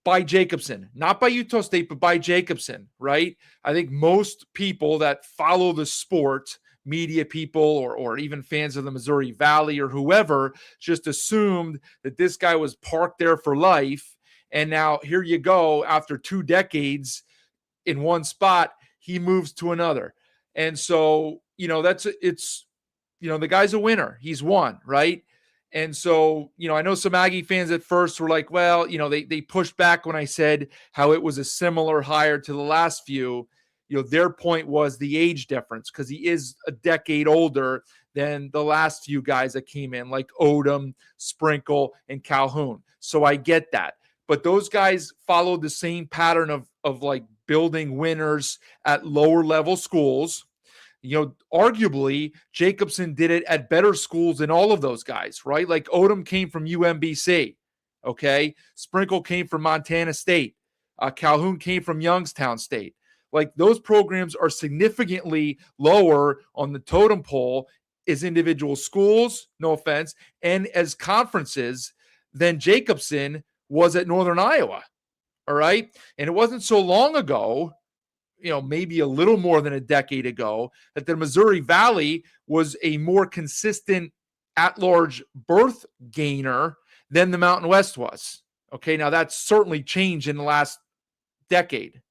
by Jacobson, not by Utah State, but by Jacobson, right? I think most people that follow the sport, media people or even fans of the Missouri Valley or whoever, just assumed that this guy was parked there for life. And now here you go, after 2 decades in one spot, he moves to another. And so, the guy's a winner. He's won, right? And so, I know some Aggie fans at first were like, well, they pushed back when I said how it was a similar hire to the last few. Their point was the age difference, because he is a decade older than the last few guys that came in, like Odom, Sprinkle, and Calhoun. So I get that. But those guys followed the same pattern of like building winners at lower level schools. Arguably, Jacobson did it at better schools than all of those guys, right? Like Odom came from UMBC, okay? Sprinkle came from Montana State. Calhoun came from Youngstown State. Like, those programs are significantly lower on the totem pole as individual schools, no offense, and as conferences than Jacobson was at Northern Iowa, all right? And it wasn't so long ago, maybe a little more than a decade ago, that the Missouri Valley was a more consistent at-large birth gainer than the Mountain West was. Okay, now that's certainly changed in the last decade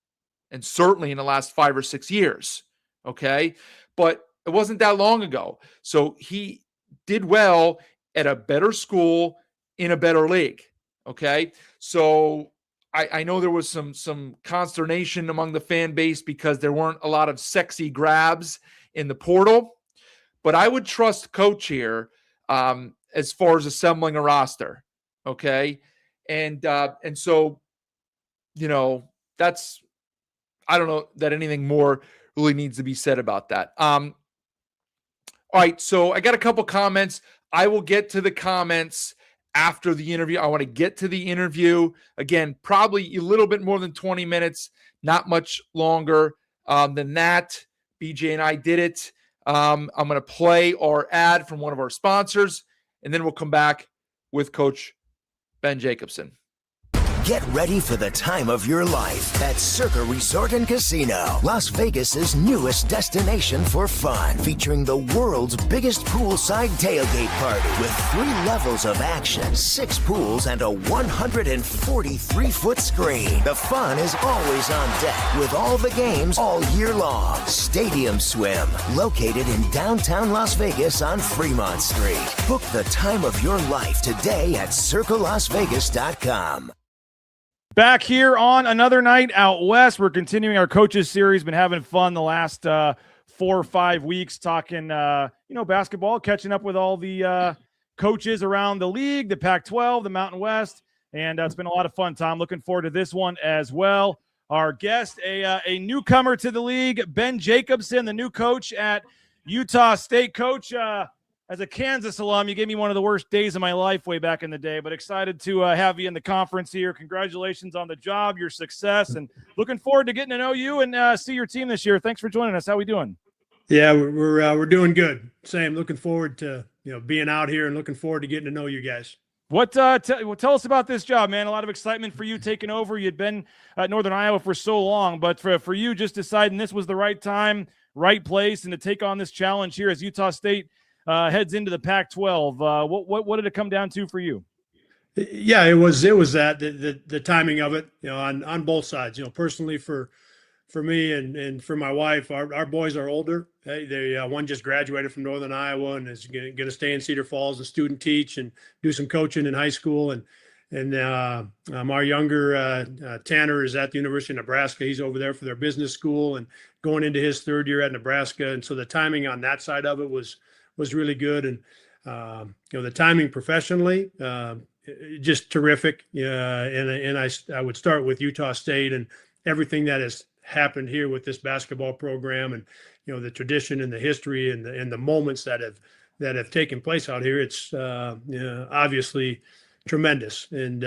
and certainly in the last 5 or 6 years. Okay, but it wasn't that long ago. So he did well at a better school in a better league. Okay, so I know there was some consternation among the fan base because there weren't a lot of sexy grabs in the portal, but I would trust coach here as far as assembling a roster. Okay. And so, that's, I don't know that anything more really needs to be said about that. All right. So I got a couple comments. I will get to the comments after the interview. I want to get to the interview again, probably a little bit more than 20 minutes, not much longer than that. BJ and I did it. I'm going to play our ad from one of our sponsors, and then we'll come back with Coach Ben Jacobson. Get ready for the time of your life at Circa Resort and Casino, Las Vegas's newest destination for fun, featuring the world's biggest poolside tailgate party with 3 levels of action, 6 pools, and a 143-foot screen. The fun is always on deck with all the games all year long. Stadium Swim, located in downtown Las Vegas on Fremont Street. Book the time of your life today at circalasvegas.com. Back here on another night out west. We're continuing our coaches series. Been having fun the last 4 or 5 weeks talking, basketball, catching up with all the coaches around the league, the Pac-12, the Mountain West, and it's been a lot of fun, Tom. Looking forward to this one as well. Our guest, a newcomer to the league, Ben Jacobson, the new coach at Utah State. Coach, as a Kansas alum, you gave me one of the worst days of my life way back in the day, but excited to have you in the conference here. Congratulations on the job, your success, and looking forward to getting to know you and see your team this year. Thanks for joining us. How we doing? Yeah, we're doing good. Same. Looking forward to being out here and looking forward to getting to know you guys. What tell us about this job, man? A lot of excitement for you taking over. You'd been at Northern Iowa for so long, but for you just deciding this was the right time, right place, and to take on this challenge here as Utah State heads into the Pac-12. What did it come down to for you? Yeah, it was that the timing of it, on both sides. Personally for me and for my wife, our boys are older. They one just graduated from Northern Iowa and is going to stay in Cedar Falls and student teach and do some coaching in high school. And our younger Tanner is at the University of Nebraska. He's over there for their business school and going into his third year at Nebraska. And so the timing on that side of it was really good. And the timing professionally, just terrific. And I would start with Utah State and everything that has happened here with this basketball program, and the tradition and the history and the moments that have taken place out here. It's obviously tremendous, and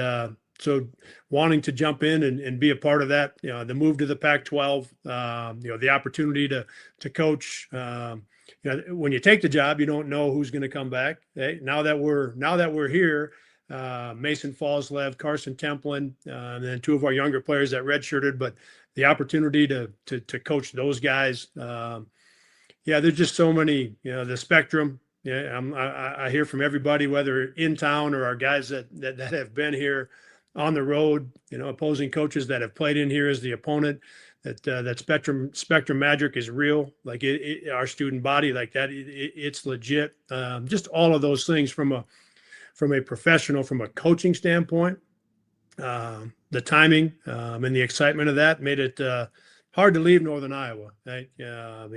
so wanting to jump in and be a part of that, the move to the Pac-12, the opportunity to coach. When you take the job, you don't know who's going to come back. Now that we're here, Mason Falslev, Carson Templin, and then two of our younger players that redshirted, but the opportunity to coach those guys. There's just so many, the spectrum. I hear from everybody, whether in town or our guys that have been here on the road, opposing coaches that have played in here as the opponent, that spectrum magic is real. Like our student body, like that, it's legit. Just all of those things from a professional, from a coaching standpoint, the timing and the excitement of that made it hard to leave Northern Iowa. Right? I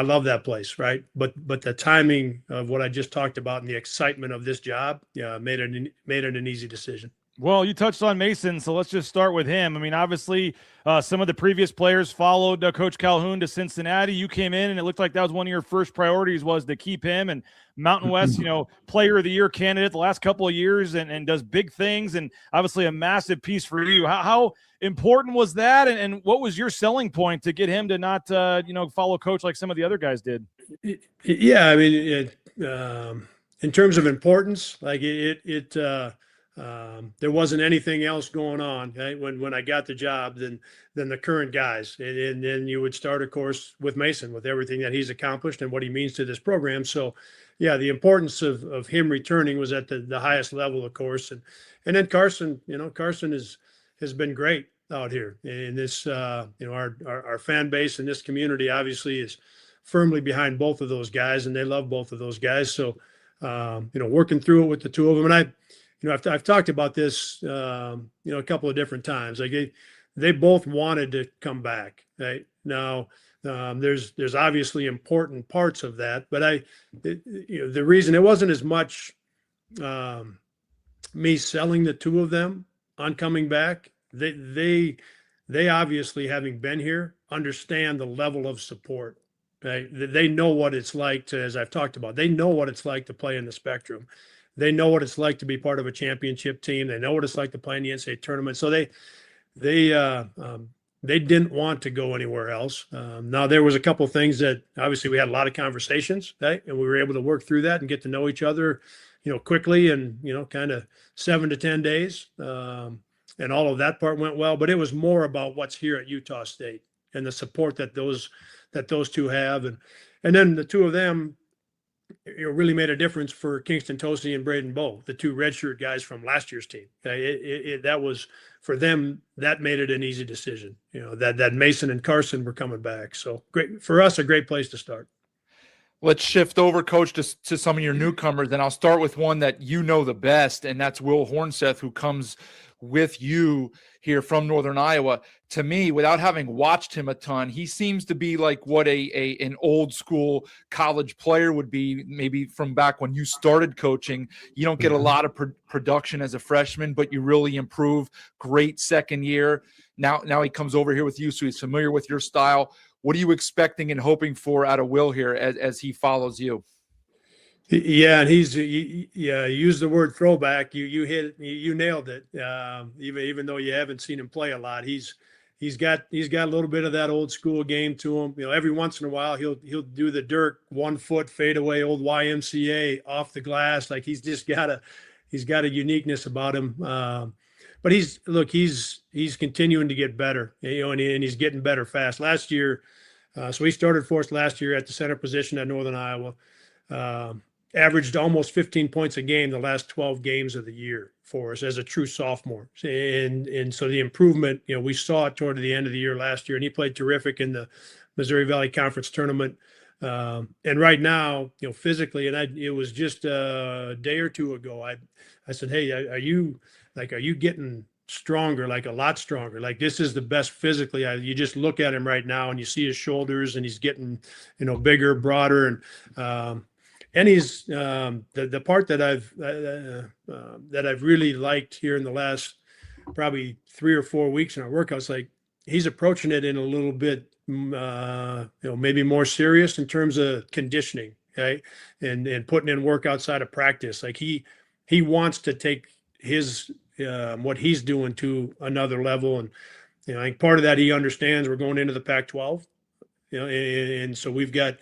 love that place, right? But the timing of what I just talked about and the excitement of this job, made it an easy decision. Well, you touched on Mason, so let's just start with him. I mean, obviously, some of the previous players followed Coach Calhoun to Cincinnati. You came in, and it looked like that was one of your first priorities was to keep him. And Mountain West, Player of the Year candidate the last couple of years, and does big things, and obviously a massive piece for you. How important was that, and what was your selling point to get him to not, follow Coach like some of the other guys did? Yeah, I mean, in terms of importance, like there wasn't anything else going on, right? When I got the job than the current guys. And then you would start, of course, with Mason, with everything that he's accomplished and what he means to this program. So, yeah, the importance of him returning was at the highest level, of course. And then Carson, Carson has been great out here. And this, our fan base in this community obviously is firmly behind both of those guys, and they love both of those guys. So, working through it with the two of them. And I've talked about this, a couple of different times. Like they both wanted to come back. Right now, there's obviously important parts of that, but the reason it wasn't as much me selling the two of them on coming back. They obviously, having been here, understand the level of support. Right? They know what it's like to, as I've talked about, they know what it's like to play in the Spectrum. They know what it's like to be part of a championship team. They know what it's like to play in the NCAA tournament. So they didn't want to go anywhere else. Now there was a couple of things that obviously we had a lot of conversations, right? And we were able to work through that and get to know each other, quickly and, kind of 7 to 10 days. And all of that part went well, but it was more about what's here at Utah State and the support that those two have. And then the two of them, really made a difference for Kingston Tosi and Braden Bowe, the two redshirt guys from last year's team. That was for them. That made it an easy decision. That Mason and Carson were coming back. So great for us, a great place to start. Let's shift over, Coach, to some of your newcomers, and I'll start with one that the best, and that's Will Hornseth, who comes with you here from Northern Iowa. To me, without having watched him a ton, he seems to be like what an old school college player would be, maybe from back when you started coaching. You don't get a lot of production as a freshman, but you really improve. Great second year. Now he comes over here with you, so he's familiar with your style. What are you expecting and hoping for out of Will here as he follows you? Yeah, and yeah, use the word throwback. You nailed it. Even though you haven't seen him play a lot, he's got a little bit of that old school game to him. Every once in a while he'll do the Dirk 1 foot fadeaway, old YMCA off the glass. Like he's got a uniqueness about him. But he's continuing to get better, and he's getting better fast. Last year, so he started for us last year at the center position at Northern Iowa. Averaged almost 15 points a game the last 12 games of the year for us as a true sophomore. And so the improvement, we saw it toward the end of the year last year, and he played terrific in the Missouri Valley Conference tournament. And right now, physically, and it was just a day or two ago, I said, hey, are you getting stronger, like a lot stronger? Like this is the best physically. You just look at him right now and you see his shoulders and he's getting, bigger, broader. And he's the part that I've really liked here in the last probably 3 or 4 weeks in our workouts. Like he's approaching it in a little bit, maybe more serious in terms of conditioning, right? And putting in work outside of practice. Like he wants to take his what he's doing to another level. And I think part of that he understands we're going into the Pac-12. And so we've got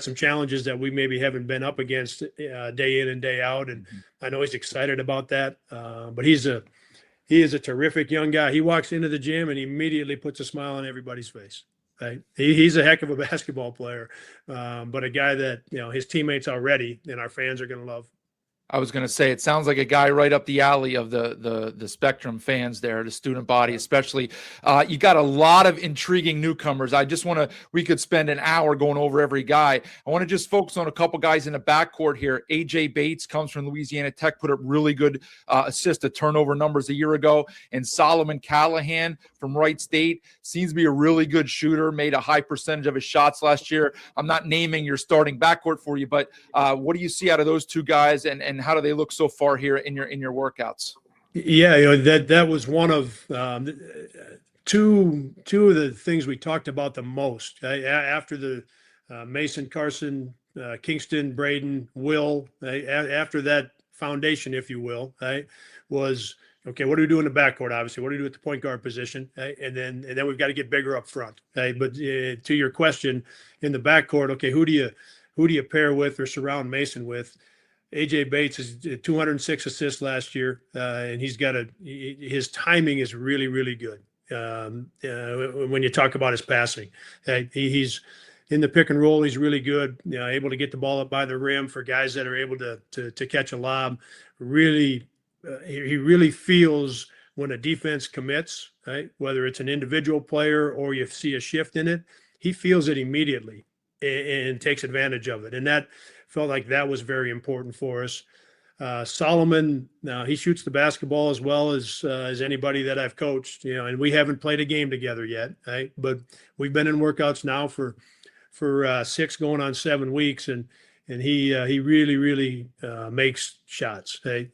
some challenges that we maybe haven't been up against day in and day out. And I know he's excited about that. But he is a terrific young guy. He walks into the gym and he immediately puts a smile on everybody's face. Right? He's a heck of a basketball player, but a guy that his teammates already and our fans are going to love. I was going to say, it sounds like a guy right up the alley of the Spectrum fans there, the student body, especially. You got a lot of intriguing newcomers. We could spend an hour going over every guy. I want to just focus on a couple guys in the backcourt here. AJ Bates comes from Louisiana Tech, put up really good assist to turnover numbers a year ago. And Solomon Callahan from Wright State seems to be a really good shooter, made a high percentage of his shots last year. I'm not naming your starting backcourt for you, but what do you see out of those two guys, and how do they look so far here in your workouts? Yeah, that was one of two of the things we talked about the most after the Mason, Carson, Kingston, Braden, Will. After that foundation, if you will, was okay. What do we do in the backcourt? Obviously, what do we do at the point guard position? And then we've got to get bigger up front. But to your question, in the backcourt, okay, who do you pair with or surround Mason with? AJ Bates is 206 assists last year, and his timing is really, really good. When you talk about his passing, he's in the pick and roll. He's really good, able to get the ball up by the rim for guys that are able to catch a lob. Really, he really feels when a defense commits, right? Whether it's an individual player or you see a shift in it, he feels it immediately and takes advantage of it. And that felt like that was very important for us. Solomon, he shoots the basketball as well as anybody that I've coached, and we haven't played a game together yet, right? But we've been in workouts now for 6 going on 7 weeks, and he really, really makes shots. Right?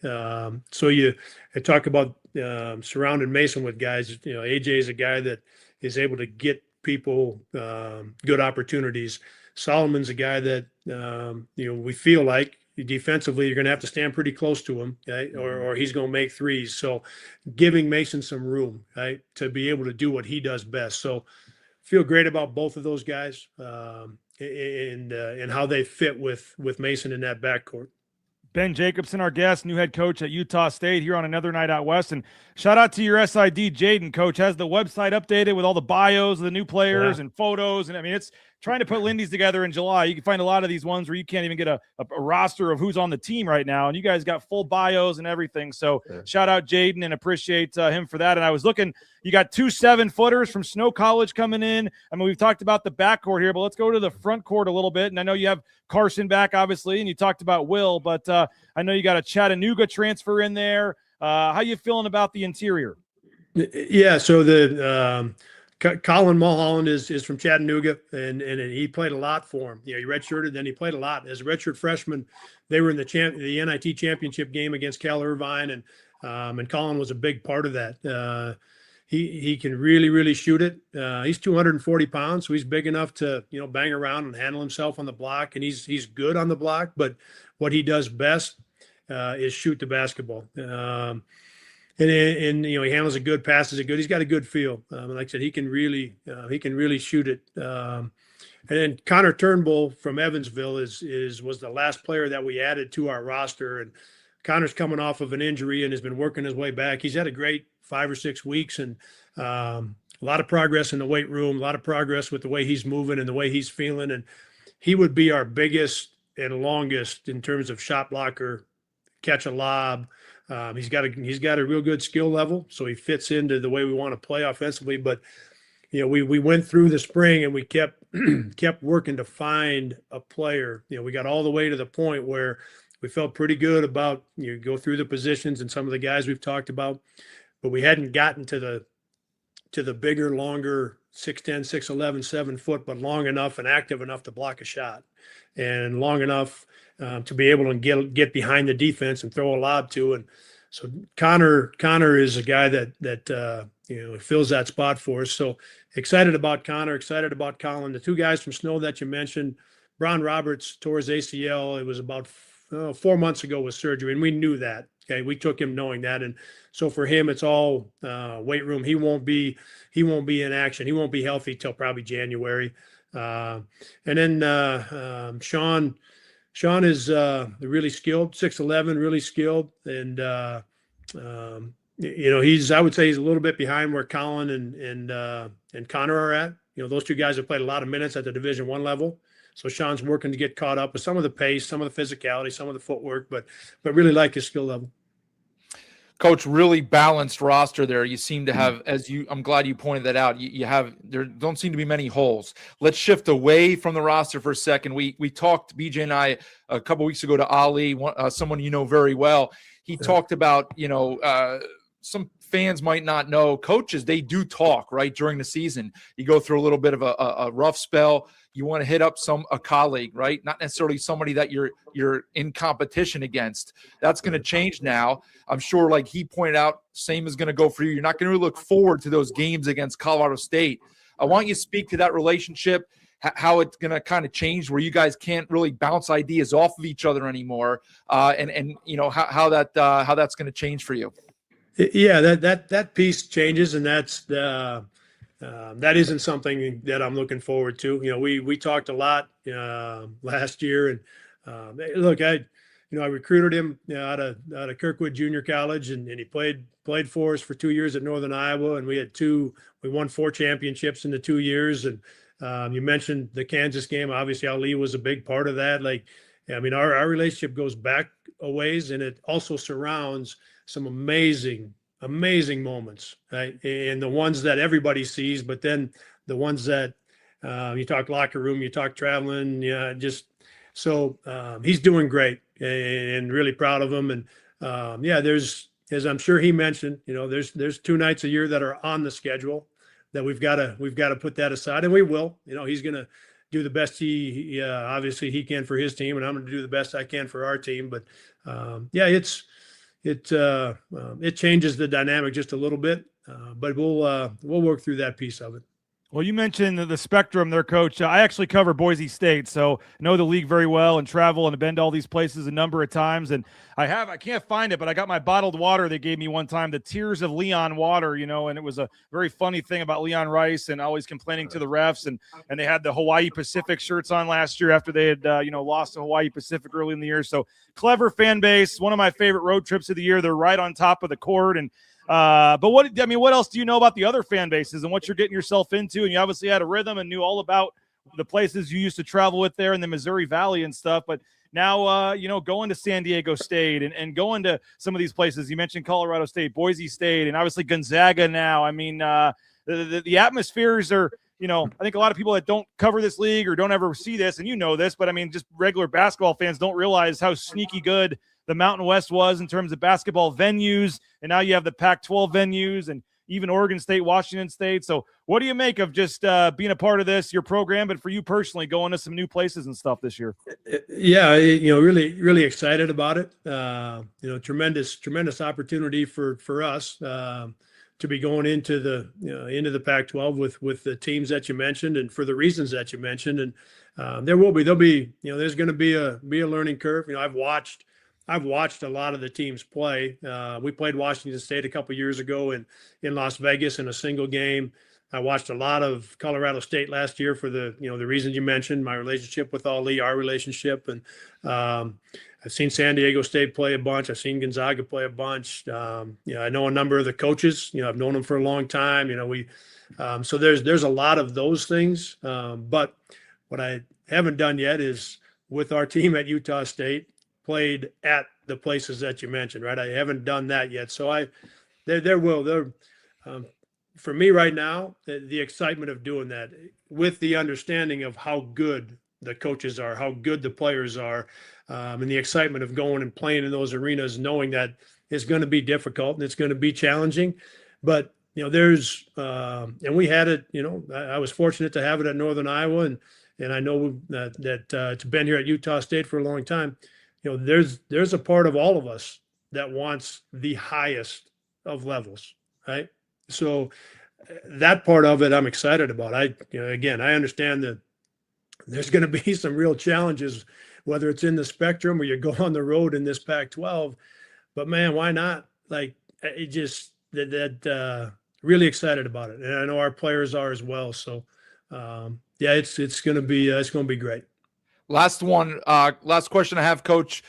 So I talk about surrounding Mason with guys. AJ is a guy that is able to get people good opportunities. Solomon's a guy that we feel like defensively you're going to have to stand pretty close to him, right? or he's going to make threes. So giving Mason some room, right, to be able to do what he does best. So feel great about both of those guys and how they fit with Mason in that backcourt. Ben Jacobson, our guest, new head coach at Utah State, here on another night out west. And shout out to your SID, Jaden, coach. Has the website updated with all the bios of the new players and photos. And I mean, it's trying to put Lindy's together in July. You can find a lot of these ones where you can't even get a roster of who's on the team right now. And you guys got full bios and everything. So shout out Jaden and appreciate him for that. And I was looking, you got 2 7-footers from Snow College coming in. I mean, we've talked about the backcourt here, but let's go to the front court a little bit. And I know you have Carson back, obviously, and you talked about Will, but I know you got a Chattanooga transfer in there. How you feeling about the interior? Yeah, so the Colin Mulholland is from Chattanooga, and he played a lot for him. He redshirted, then he played a lot as a redshirt freshman. They were in the NIT championship game against Cal Irvine, and Colin was a big part of that. he can really shoot it. He's 240 pounds, so he's big enough to, bang around and handle himself on the block, and he's good on the block. But what he does best is shoot the basketball. And he handles it good, passes it good. He's got a good feel. Like I said, he can really shoot it. And then Connor Turnbull from Evansville was the last player that we added to our roster. And Connor's coming off of an injury and has been working his way back. He's had a great 5 or 6 weeks, and a lot of progress in the weight room, a lot of progress with the way he's moving and the way he's feeling. And he would be our biggest and longest in terms of shot blocker, catch a lob. He's got a real good skill level, so he fits into the way we want to play offensively. But we went through the spring and we kept working to find a player. We got all the way to the point where we felt pretty good about, go through the positions and some of the guys we've talked about, but we hadn't gotten to the bigger, longer 6'10", 6'11", 7 foot, but long enough and active enough to block a shot, and long enough to be able to get behind the defense and throw a lob to. And so Connor is a guy that fills that spot for us. So excited about Connor, excited about Colin. The 2 guys from Snow that you mentioned, Brown Roberts tore his ACL. It was about 4 months ago with surgery, and we knew that. Okay, we took him knowing that, and so for him, it's all weight room. He won't be in action. He won't be healthy till probably January. And then Sean is really skilled, 6'11", really skilled, and I would say he's a little bit behind where Colin and Connor are at. Those 2 guys have played a lot of minutes at the Division I level. So Sean's working to get caught up with some of the pace, some of the physicality, some of the footwork, but really like his skill level. Coach, really balanced roster there. You seem to have, I'm glad you pointed that out. There don't seem to be many holes. Let's shift away from the roster for a second. We talked, BJ and I, a couple weeks ago to Ali, someone you know very well. He talked about, some fans might not know, coaches, they do talk right during the season. You go through a little bit of a rough spell. You want to hit up a colleague, right? Not necessarily somebody that you're in competition against. That's going to change now. I'm sure, like he pointed out, same is going to go for you. You're not going to look forward to those games against Colorado State. I want you to speak to that relationship, how it's going to kind of change where you guys can't really bounce ideas off of each other anymore, and how that's going to change for you. Yeah, that piece changes, and that's that isn't something that I'm looking forward to. We talked a lot last year, and look, I recruited him out of Kirkwood Junior College, and he played for us for 2 years at Northern Iowa, and we won 4 championships in the 2 years. And you mentioned the Kansas game. Obviously, Ali was a big part of that. Our relationship goes back a ways, and it also surrounds some amazing moments, right? And the ones that everybody sees, but then the ones that you talk locker room, you talk traveling, he's doing great, and really proud of him. And there's, as I'm sure he mentioned, there's 2 nights a year that are on the schedule that we've got to put that aside, and we will. He's going to do the best he obviously he can for his team, and I'm going to do the best I can for our team. But it changes the dynamic just a little bit, but we'll work through that piece of it. Well, you mentioned the spectrum there, Coach. I actually cover Boise State, so know the league very well and travel and have been to all these places a number of times. And I can't find it, but I got my bottled water they gave me one time, the Tears of Leon water, and it was a very funny thing about Leon Rice and always complaining to the refs. And they had the Hawaii Pacific shirts on last year after they had, lost to Hawaii Pacific early in the year. So clever fan base, one of my favorite road trips of the year. They're right on top of the court. And but what else do you know about the other fan bases and what you're getting yourself into? And you obviously had a rhythm and knew all about the places you used to travel with there in the Missouri Valley and stuff. But now, going to San Diego State and going to some of these places, you mentioned Colorado State, Boise State, and obviously Gonzaga now. I mean, the atmospheres are, I think a lot of people that don't cover this league or don't ever see this, and this, but I mean, just regular basketball fans don't realize how sneaky good the Mountain West was in terms of basketball venues. And now you have the Pac-12 venues and even Oregon State, Washington State. So what do you make of just being a part of this, your program, but for you personally, going to some new places and stuff this year? Yeah, really, really excited about it. Tremendous opportunity for us to to be going into the Pac-12 with the teams that you mentioned and for the reasons that you mentioned. And there'll be there's going to be a learning curve. I've watched a lot of the teams play. We played Washington State a couple years ago in Las Vegas in a single game. I watched a lot of Colorado State last year for the reasons you mentioned, my relationship with Ali, our relationship. And I've seen San Diego State play a bunch. I've seen Gonzaga play a bunch. I know a number of the coaches. I've known them for a long time. So there's a lot of those things. But what I haven't done yet is with our team at Utah State, played at the places that you mentioned, right? I haven't done that yet. So for me right now, the excitement of doing that with the understanding of how good the coaches are, how good the players are, and the excitement of going and playing in those arenas, knowing that it's going to be difficult and it's going to be challenging. But, there's, and we had it, I was fortunate to have it at Northern Iowa. And I know that it's been here at Utah State for a long time. There's a part of all of us that wants the highest of levels, right? So that part of it, I'm excited about. I understand that there's going to be some real challenges, whether it's in the spectrum or you go on the road in this Pac-12, but man, why not? Like it just really excited about it. And I know our players are as well. So it's going to be great. Last question I have, Coach.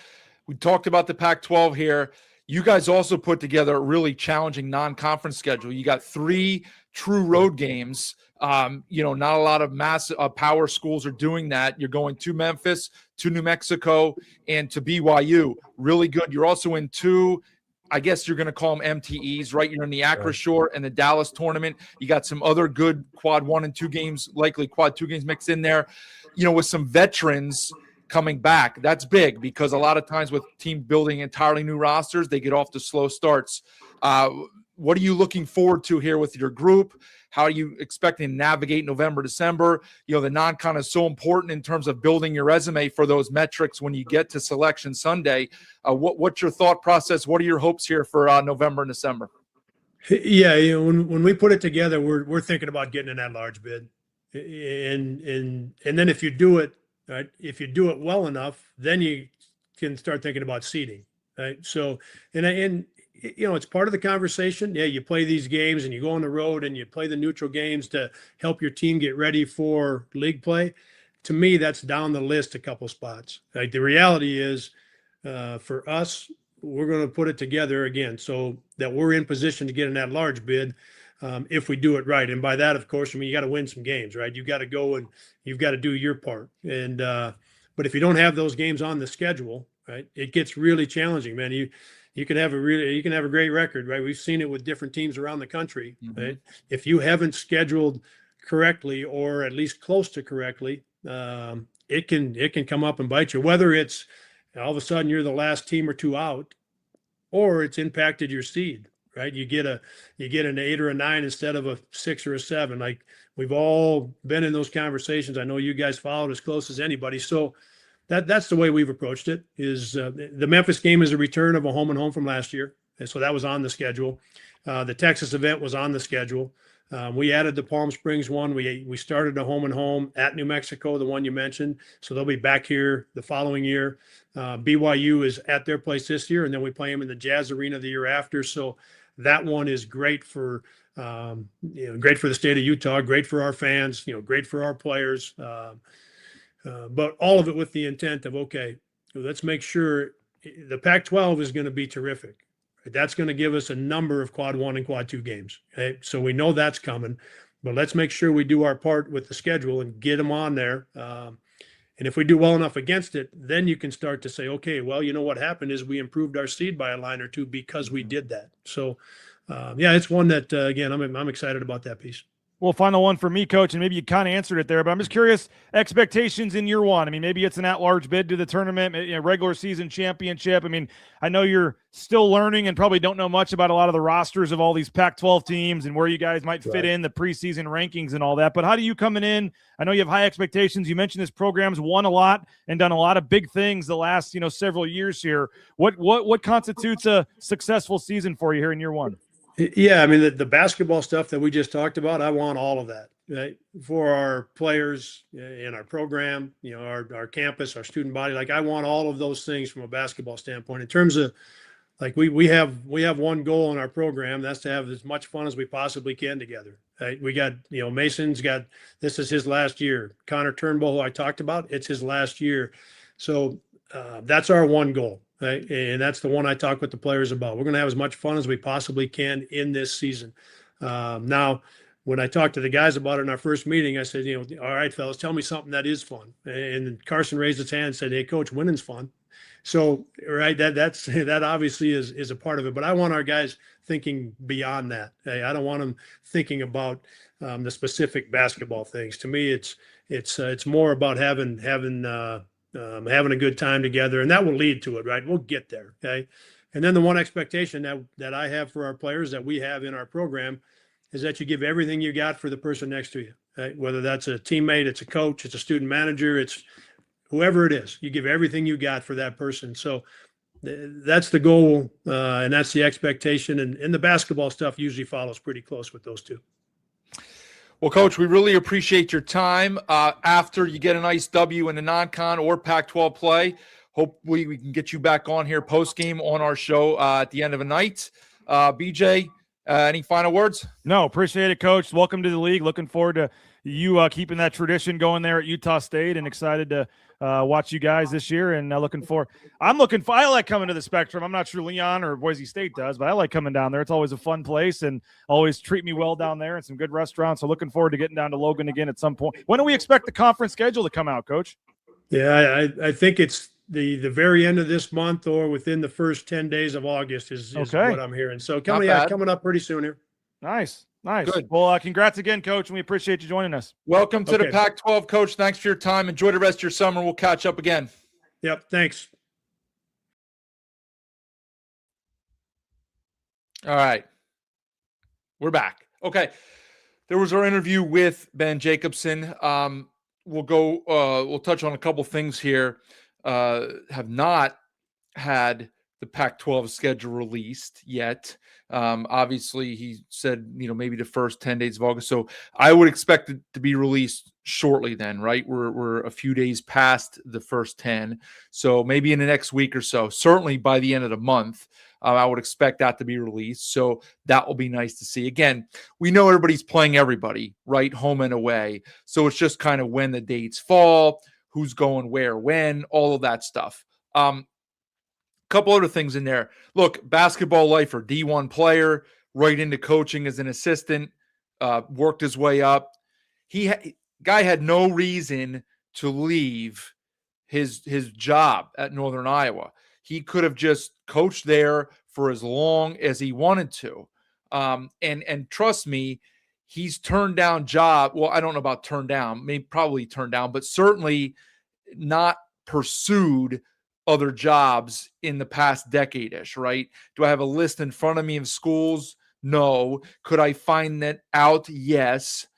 We talked about the Pac-12 here. You guys also put together a really challenging non-conference schedule. You got 3 true road games. Not a lot of massive power schools are doing that. You're going to Memphis, to New Mexico, and to BYU. Really good. You're also in 2, I guess you're going to call them MTEs, right? You're in the Acrisure and the Dallas tournament. You got some other good quad 1 and 2 games, likely quad 2 games mixed in there. With some veterans coming back. That's big because a lot of times with team building entirely new rosters, they get off to slow starts. What are you looking forward to here with your group? How are you expecting to navigate November, December? The non-con is so important in terms of building your resume for those metrics when you get to Selection Sunday. What's your thought process? What are your hopes here for November and December? Yeah, when we put it together, we're thinking about getting in that large bid. And then if you do it, right, if you do it well enough, then you can start thinking about seeding, right? So, and it's part of the conversation. Yeah, you play these games and you go on the road and you play the neutral games to help your team get ready for league play. To me, that's down the list a couple spots. Right? The reality is, for us, we're going to put it together again so that we're in position to get in that large bid. If we do it right. And by that, of course, you got to win some games, right? You've got to go and you've got to do your part. And, but if you don't have those games on the schedule, right, it gets really challenging, man. You can have a great record, right? We've seen it with different teams around the country, right? If you haven't scheduled correctly or at least close to correctly, it can come up and bite you, whether it's all of a sudden you're the last team or 2 out, or it's impacted your seed. Right, you get an 8 or a 9 instead of a 6 or a 7. Like we've all been in those conversations. I know you guys followed as close as anybody. So that's the way we've approached it. Is the Memphis game is a return of a home and home from last year, and so that was on the schedule. The Texas event was on the schedule. We added the Palm Springs one. We started a home and home at New Mexico, the one you mentioned. So they'll be back here the following year. BYU is at their place this year, and then we play them in the Jazz Arena the year after. So that one is great for great for the state of Utah, great for our fans, great for our players. But all of it with the intent of, okay, let's make sure the Pac-12 is going to be terrific. That's going to give us a number of quad 1 and quad 2 games. Okay? So we know that's coming, but let's make sure we do our part with the schedule and get them on there. And if we do well enough against it, then you can start to say, okay, well, what happened is we improved our seed by a line or 2 because we did that. So, it's one that, again, I'm excited about that piece. Well, final one for me, Coach, and maybe you kind of answered it there, but I'm just curious, expectations in year 1. I mean, maybe it's an at-large bid to the tournament, regular season championship. I mean, I know you're still learning and probably don't know much about a lot of the rosters of all these Pac-12 teams and where you guys might fit in the preseason rankings and all that, but how do you coming in? I know you have high expectations. You mentioned this program's won a lot and done a lot of big things the last, several years here. What constitutes a successful season for you here in year 1? Yeah, I mean the basketball stuff that we just talked about, I want all of that, right? For our players in our program, our campus, our student body. Like I want all of those things from a basketball standpoint. In terms of like we have one goal in our program, that's to have as much fun as we possibly can together. Right? We got Mason's got, this is his last year. Connor Turnbull, who I talked about, it's his last year. So that's our one goal. Right? And that's the one I talk with the players about. We're going to have as much fun as we possibly can in this season. Now, when I talked to the guys about it in our first meeting, I said, all right, fellas, tell me something that is fun. And Carson raised his hand and said, hey, coach, winning's fun. So, right, that obviously is a part of it. But I want our guys thinking beyond that. Hey, I don't want them thinking about the specific basketball things. To me, it's more about having a good time together, and that will lead to it, right? We'll get there, okay? And then the one expectation that I have for our players, that we have in our program, is that you give everything you got for the person next to you, right? Whether that's a teammate, it's a coach, it's a student manager, it's whoever it is, you give everything you got for that person. So that's the goal, and that's the expectation. And the basketball stuff usually follows pretty close with those two. Well, Coach, we really appreciate your time. After you get a nice W in the non-con or Pac-12 play, hopefully we can get you back on here post-game on our show at the end of the night. BJ, any final words? No, appreciate it, Coach. Welcome to the league. Looking forward to you keeping that tradition going there at Utah State, and excited to watch you guys this year. And I like coming to the Spectrum. I'm not sure Leon or Boise State does, but I like coming down there. It's always a fun place, and always treat me well down there, and some good restaurants. So looking forward to getting down to Logan again at some point. When do we expect the conference schedule to come out, Coach? Yeah, I think it's the very end of this month or within the first 10 days of August is Okay. what I'm hearing. So coming up pretty soon here. Nice. Good. Well, congrats again, Coach, and we appreciate you joining us. Welcome to the Pac-12, Coach. Thanks for your time. Enjoy the rest of your summer. We'll catch up again. Yep, thanks. All right. We're back. Okay. There was our interview with Ben Jacobson. We'll touch on a couple things here. Have not had the Pac-12 schedule released yet. Obviously, he said, maybe the first 10 days of August. So I would expect it to be released shortly then, right? We're a few days past the first 10. So maybe in the next week or so, certainly by the end of the month, I would expect that to be released. So that will be nice to see. Again, we know everybody's playing everybody, right? Home and away. So it's just kind of when the dates fall, who's going where, when, all of that stuff. Couple other things in there. Look, basketball lifer, D1 player, right into coaching as an assistant, worked his way up. Guy had no reason to leave his job at Northern Iowa. He could have just coached there for as long as he wanted to. And trust me, he's turned down job. Well, I don't know about turned down, probably turned down, but certainly not pursued other jobs in the past decade-ish, right? Do I have a list in front of me of schools? No. Could I find that out? Yes.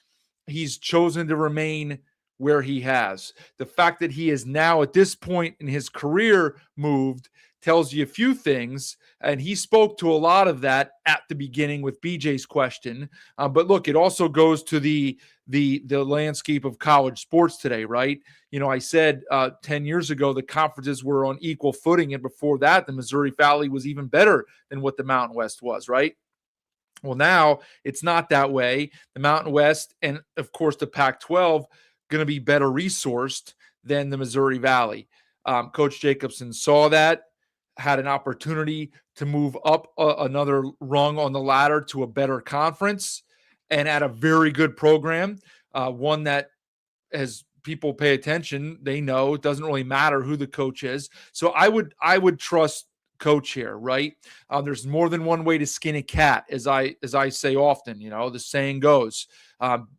He's chosen to remain where he has. The fact that he is now at this point in his career moved tells you a few things, and he spoke to a lot of that at the beginning with BJ's question. But look, it also goes to the landscape of college sports today, right? I said 10 years ago the conferences were on equal footing, and before that, the Missouri Valley was even better than what the Mountain West was, right? Well, now it's not that way. The Mountain West and, of course, the Pac-12 going to be better resourced than the Missouri Valley. Coach Jacobson saw that, had an opportunity to move up another rung on the ladder to a better conference, and at a very good program, one that, as people pay attention, they know it doesn't really matter who the coach is. So I would trust coach here, right? There's more than one way to skin a cat, as I say often. The saying goes,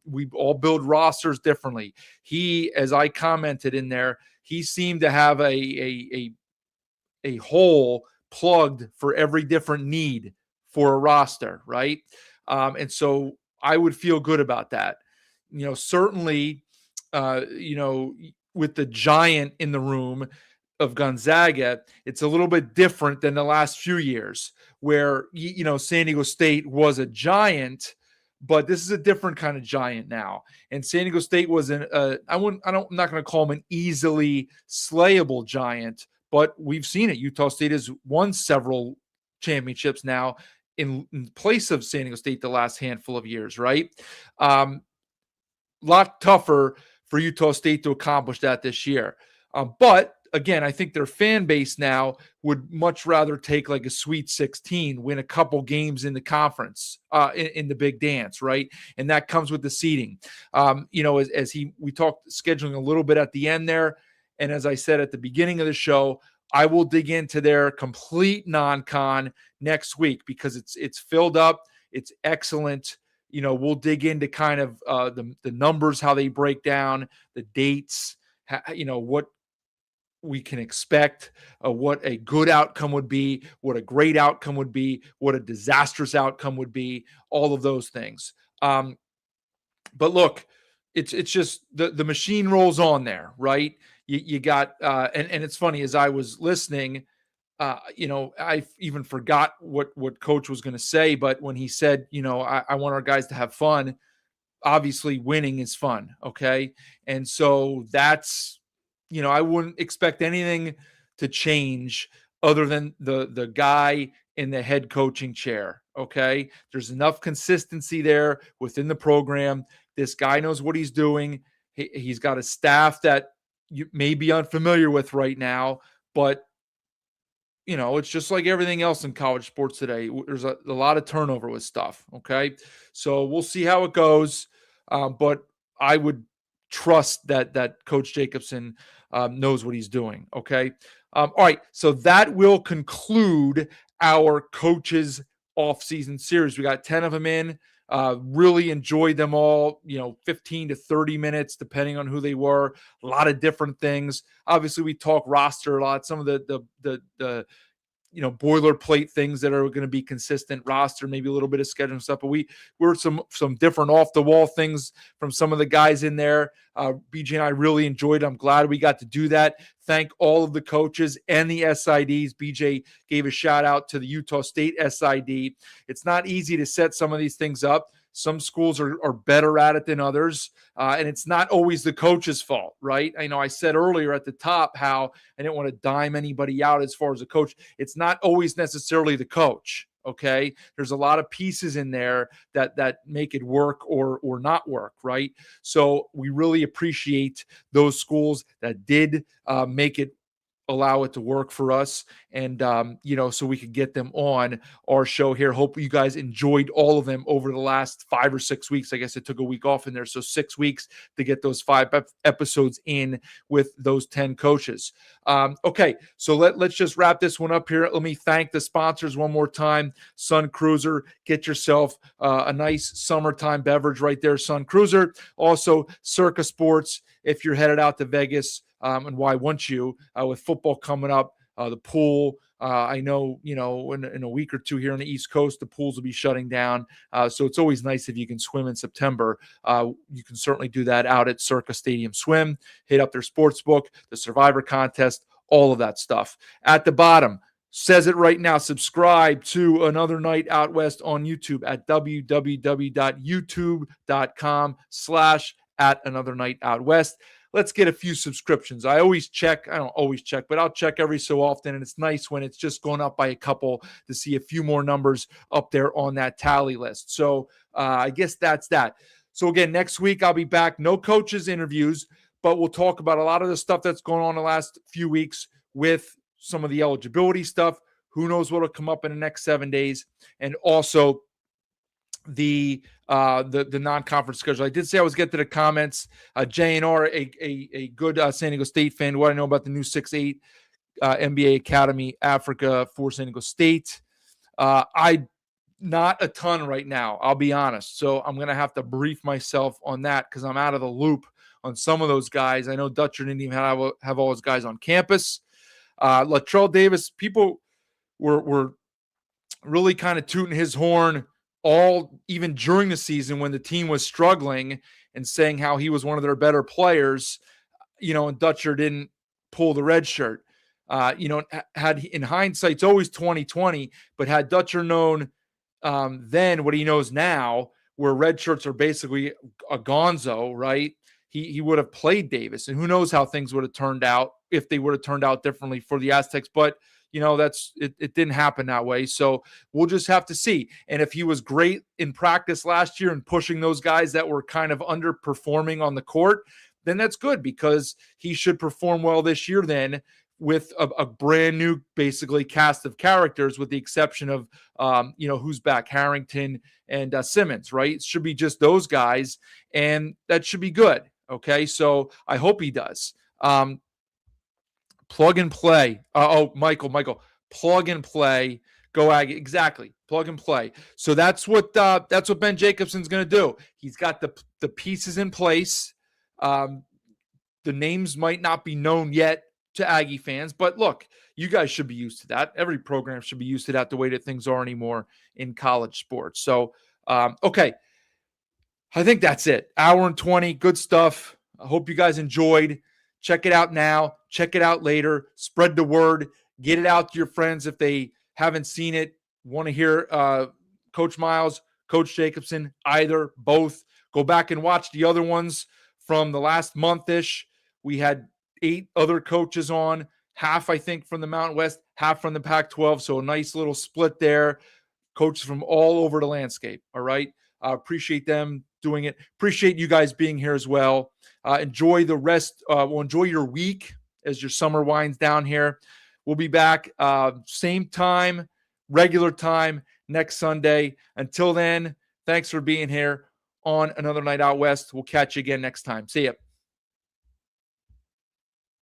we all build rosters differently. He, as I commented in there, he seemed to have a hole plugged for every different need for a roster, right? And so I would feel good about that. Certainly, with the giant in the room, of Gonzaga, it's a little bit different than the last few years where, San Diego State was a giant, but this is a different kind of giant now. And San Diego State was I'm not going to call them an easily slayable giant, but we've seen it. Utah State has won several championships now in place of San Diego State the last handful of years, right? Lot tougher for Utah State to accomplish that this year. But again, I think their fan base now would much rather take like a Sweet 16, win a couple games in the conference, in the big dance, right? And that comes with the seeding. We talked scheduling a little bit at the end there. And as I said at the beginning of the show, I will dig into their complete non-con next week because it's filled up. It's excellent. We'll dig into kind of the numbers, how they break down, the dates, what we can expect, what a good outcome would be, what a great outcome would be, what a disastrous outcome would be, all of those things. But look, it's just the machine rolls on there, right? You got, and it's funny, as I was listening, I even forgot what Coach was going to say, but when he said, I want our guys to have fun, obviously winning is fun. Okay. And so that's, I wouldn't expect anything to change other than the guy in the head coaching chair. Okay. There's enough consistency there within the program. This guy knows what he's doing. He's got a staff that you may be unfamiliar with right now, but it's just like everything else in college sports today. There's a lot of turnover with stuff. Okay. So we'll see how it goes. But I would trust that Coach Jacobson knows what he's doing. Okay. All right. So that will conclude our coaches off-season series. We got 10 of them in. Really enjoyed them all, 15 to 30 minutes, depending on who they were. A lot of different things. Obviously, we talk roster a lot. Some of the boilerplate things that are going to be consistent roster, maybe a little bit of scheduling stuff, but we're some different off the wall things from some of the guys in there. BJ and I really enjoyed it. I'm glad we got to do that. Thank all of the coaches and the SIDs. BJ gave a shout out to the Utah State SID. It's not easy to set some of these things up. Some schools are better at it than others, and it's not always the coach's fault, right? I know I said earlier at the top how I didn't want to dime anybody out as far as a coach. It's not always necessarily the coach, okay? There's a lot of pieces in there that make it work or not work, right? So we really appreciate those schools that did allow it to work for us, and so we could get them on our show here. Hope you guys enjoyed all of them over the last 5 or 6 weeks. I guess it took a week off in there, so 6 weeks to get those 5 episodes in with those 10 coaches. Okay, so let's just wrap this one up here. Let me thank the sponsors one more time. Sun Cruiser, get yourself a nice summertime beverage right there, Sun Cruiser. Also, Circa Sports, if you're headed out to Vegas, and why wouldn't you? With football coming up, the pool, I know, in a week or two here on the East Coast, the pools will be shutting down. So it's always nice if you can swim in September. You can certainly do that out at Circa Stadium Swim. Hit up their sports book, the Survivor contest, all of that stuff. At the bottom, says it right now, subscribe to Another Night Out West on YouTube at www.youtube.com/@anothernightoutwest. Let's get a few subscriptions. I don't always check, but I'll check every so often. And it's nice when it's just going up by a couple to see a few more numbers up there on that tally list. So I guess that's that. So again, next week I'll be back. No coaches interviews, but we'll talk about a lot of the stuff that's going on the last few weeks with some of the eligibility stuff. Who knows what will come up in the next 7 days. And also the non-conference schedule. I did say I was getting to the comments. JNR, a good San Diego State fan. What I know about the new 6-8 NBA Academy Africa for San Diego State. I not a ton right now, I'll be honest. So I'm going to have to brief myself on that because I'm out of the loop on some of those guys. I know Dutcher didn't even have all his guys on campus. Latrell Davis, people were really kind of tooting his horn even during the season when the team was struggling and saying how he was one of their better players, and Dutcher didn't pull the red shirt. Had in hindsight, it's always 2020, but had Dutcher known then what he knows now, where red shirts are basically a gonzo, right? He would have played Davis, and who knows how things would have turned out if they would have turned out differently for the Aztecs. But it didn't happen that way. So we'll just have to see. And if he was great in practice last year and pushing those guys that were kind of underperforming on the court, then that's good, because he should perform well this year then with a brand new, basically, cast of characters, with the exception of, who's back, Harrington and Simmons, right? It should be just those guys, and that should be good. Okay, so I hope he does. Plug and play. Michael, plug and play. Go Aggie. Exactly. Plug and play. So that's what Ben Jacobson's going to do. He's got the pieces in place. The names might not be known yet to Aggie fans, but look, you guys should be used to that. Every program should be used to that, the way that things are anymore in college sports. So, okay. I think that's it. Hour and 20. Good stuff. I hope you guys enjoyed. Check it out now. Check it out later. Spread the word. Get it out to your friends if they haven't seen it. Want to hear Coach Miles, Coach Jacobson, either, both. Go back and watch the other ones from the last month-ish. We had 8 other coaches on, half, I think, from the Mountain West, half from the Pac-12. So a nice little split there. Coaches from all over the landscape. All right. Appreciate them doing it. Appreciate you guys being here as well. Enjoy the rest. Enjoy your week as your summer winds down here. We'll be back same time, regular time, next Sunday. Until then, thanks for being here on Another Night Out West. We'll catch you again next time. See ya.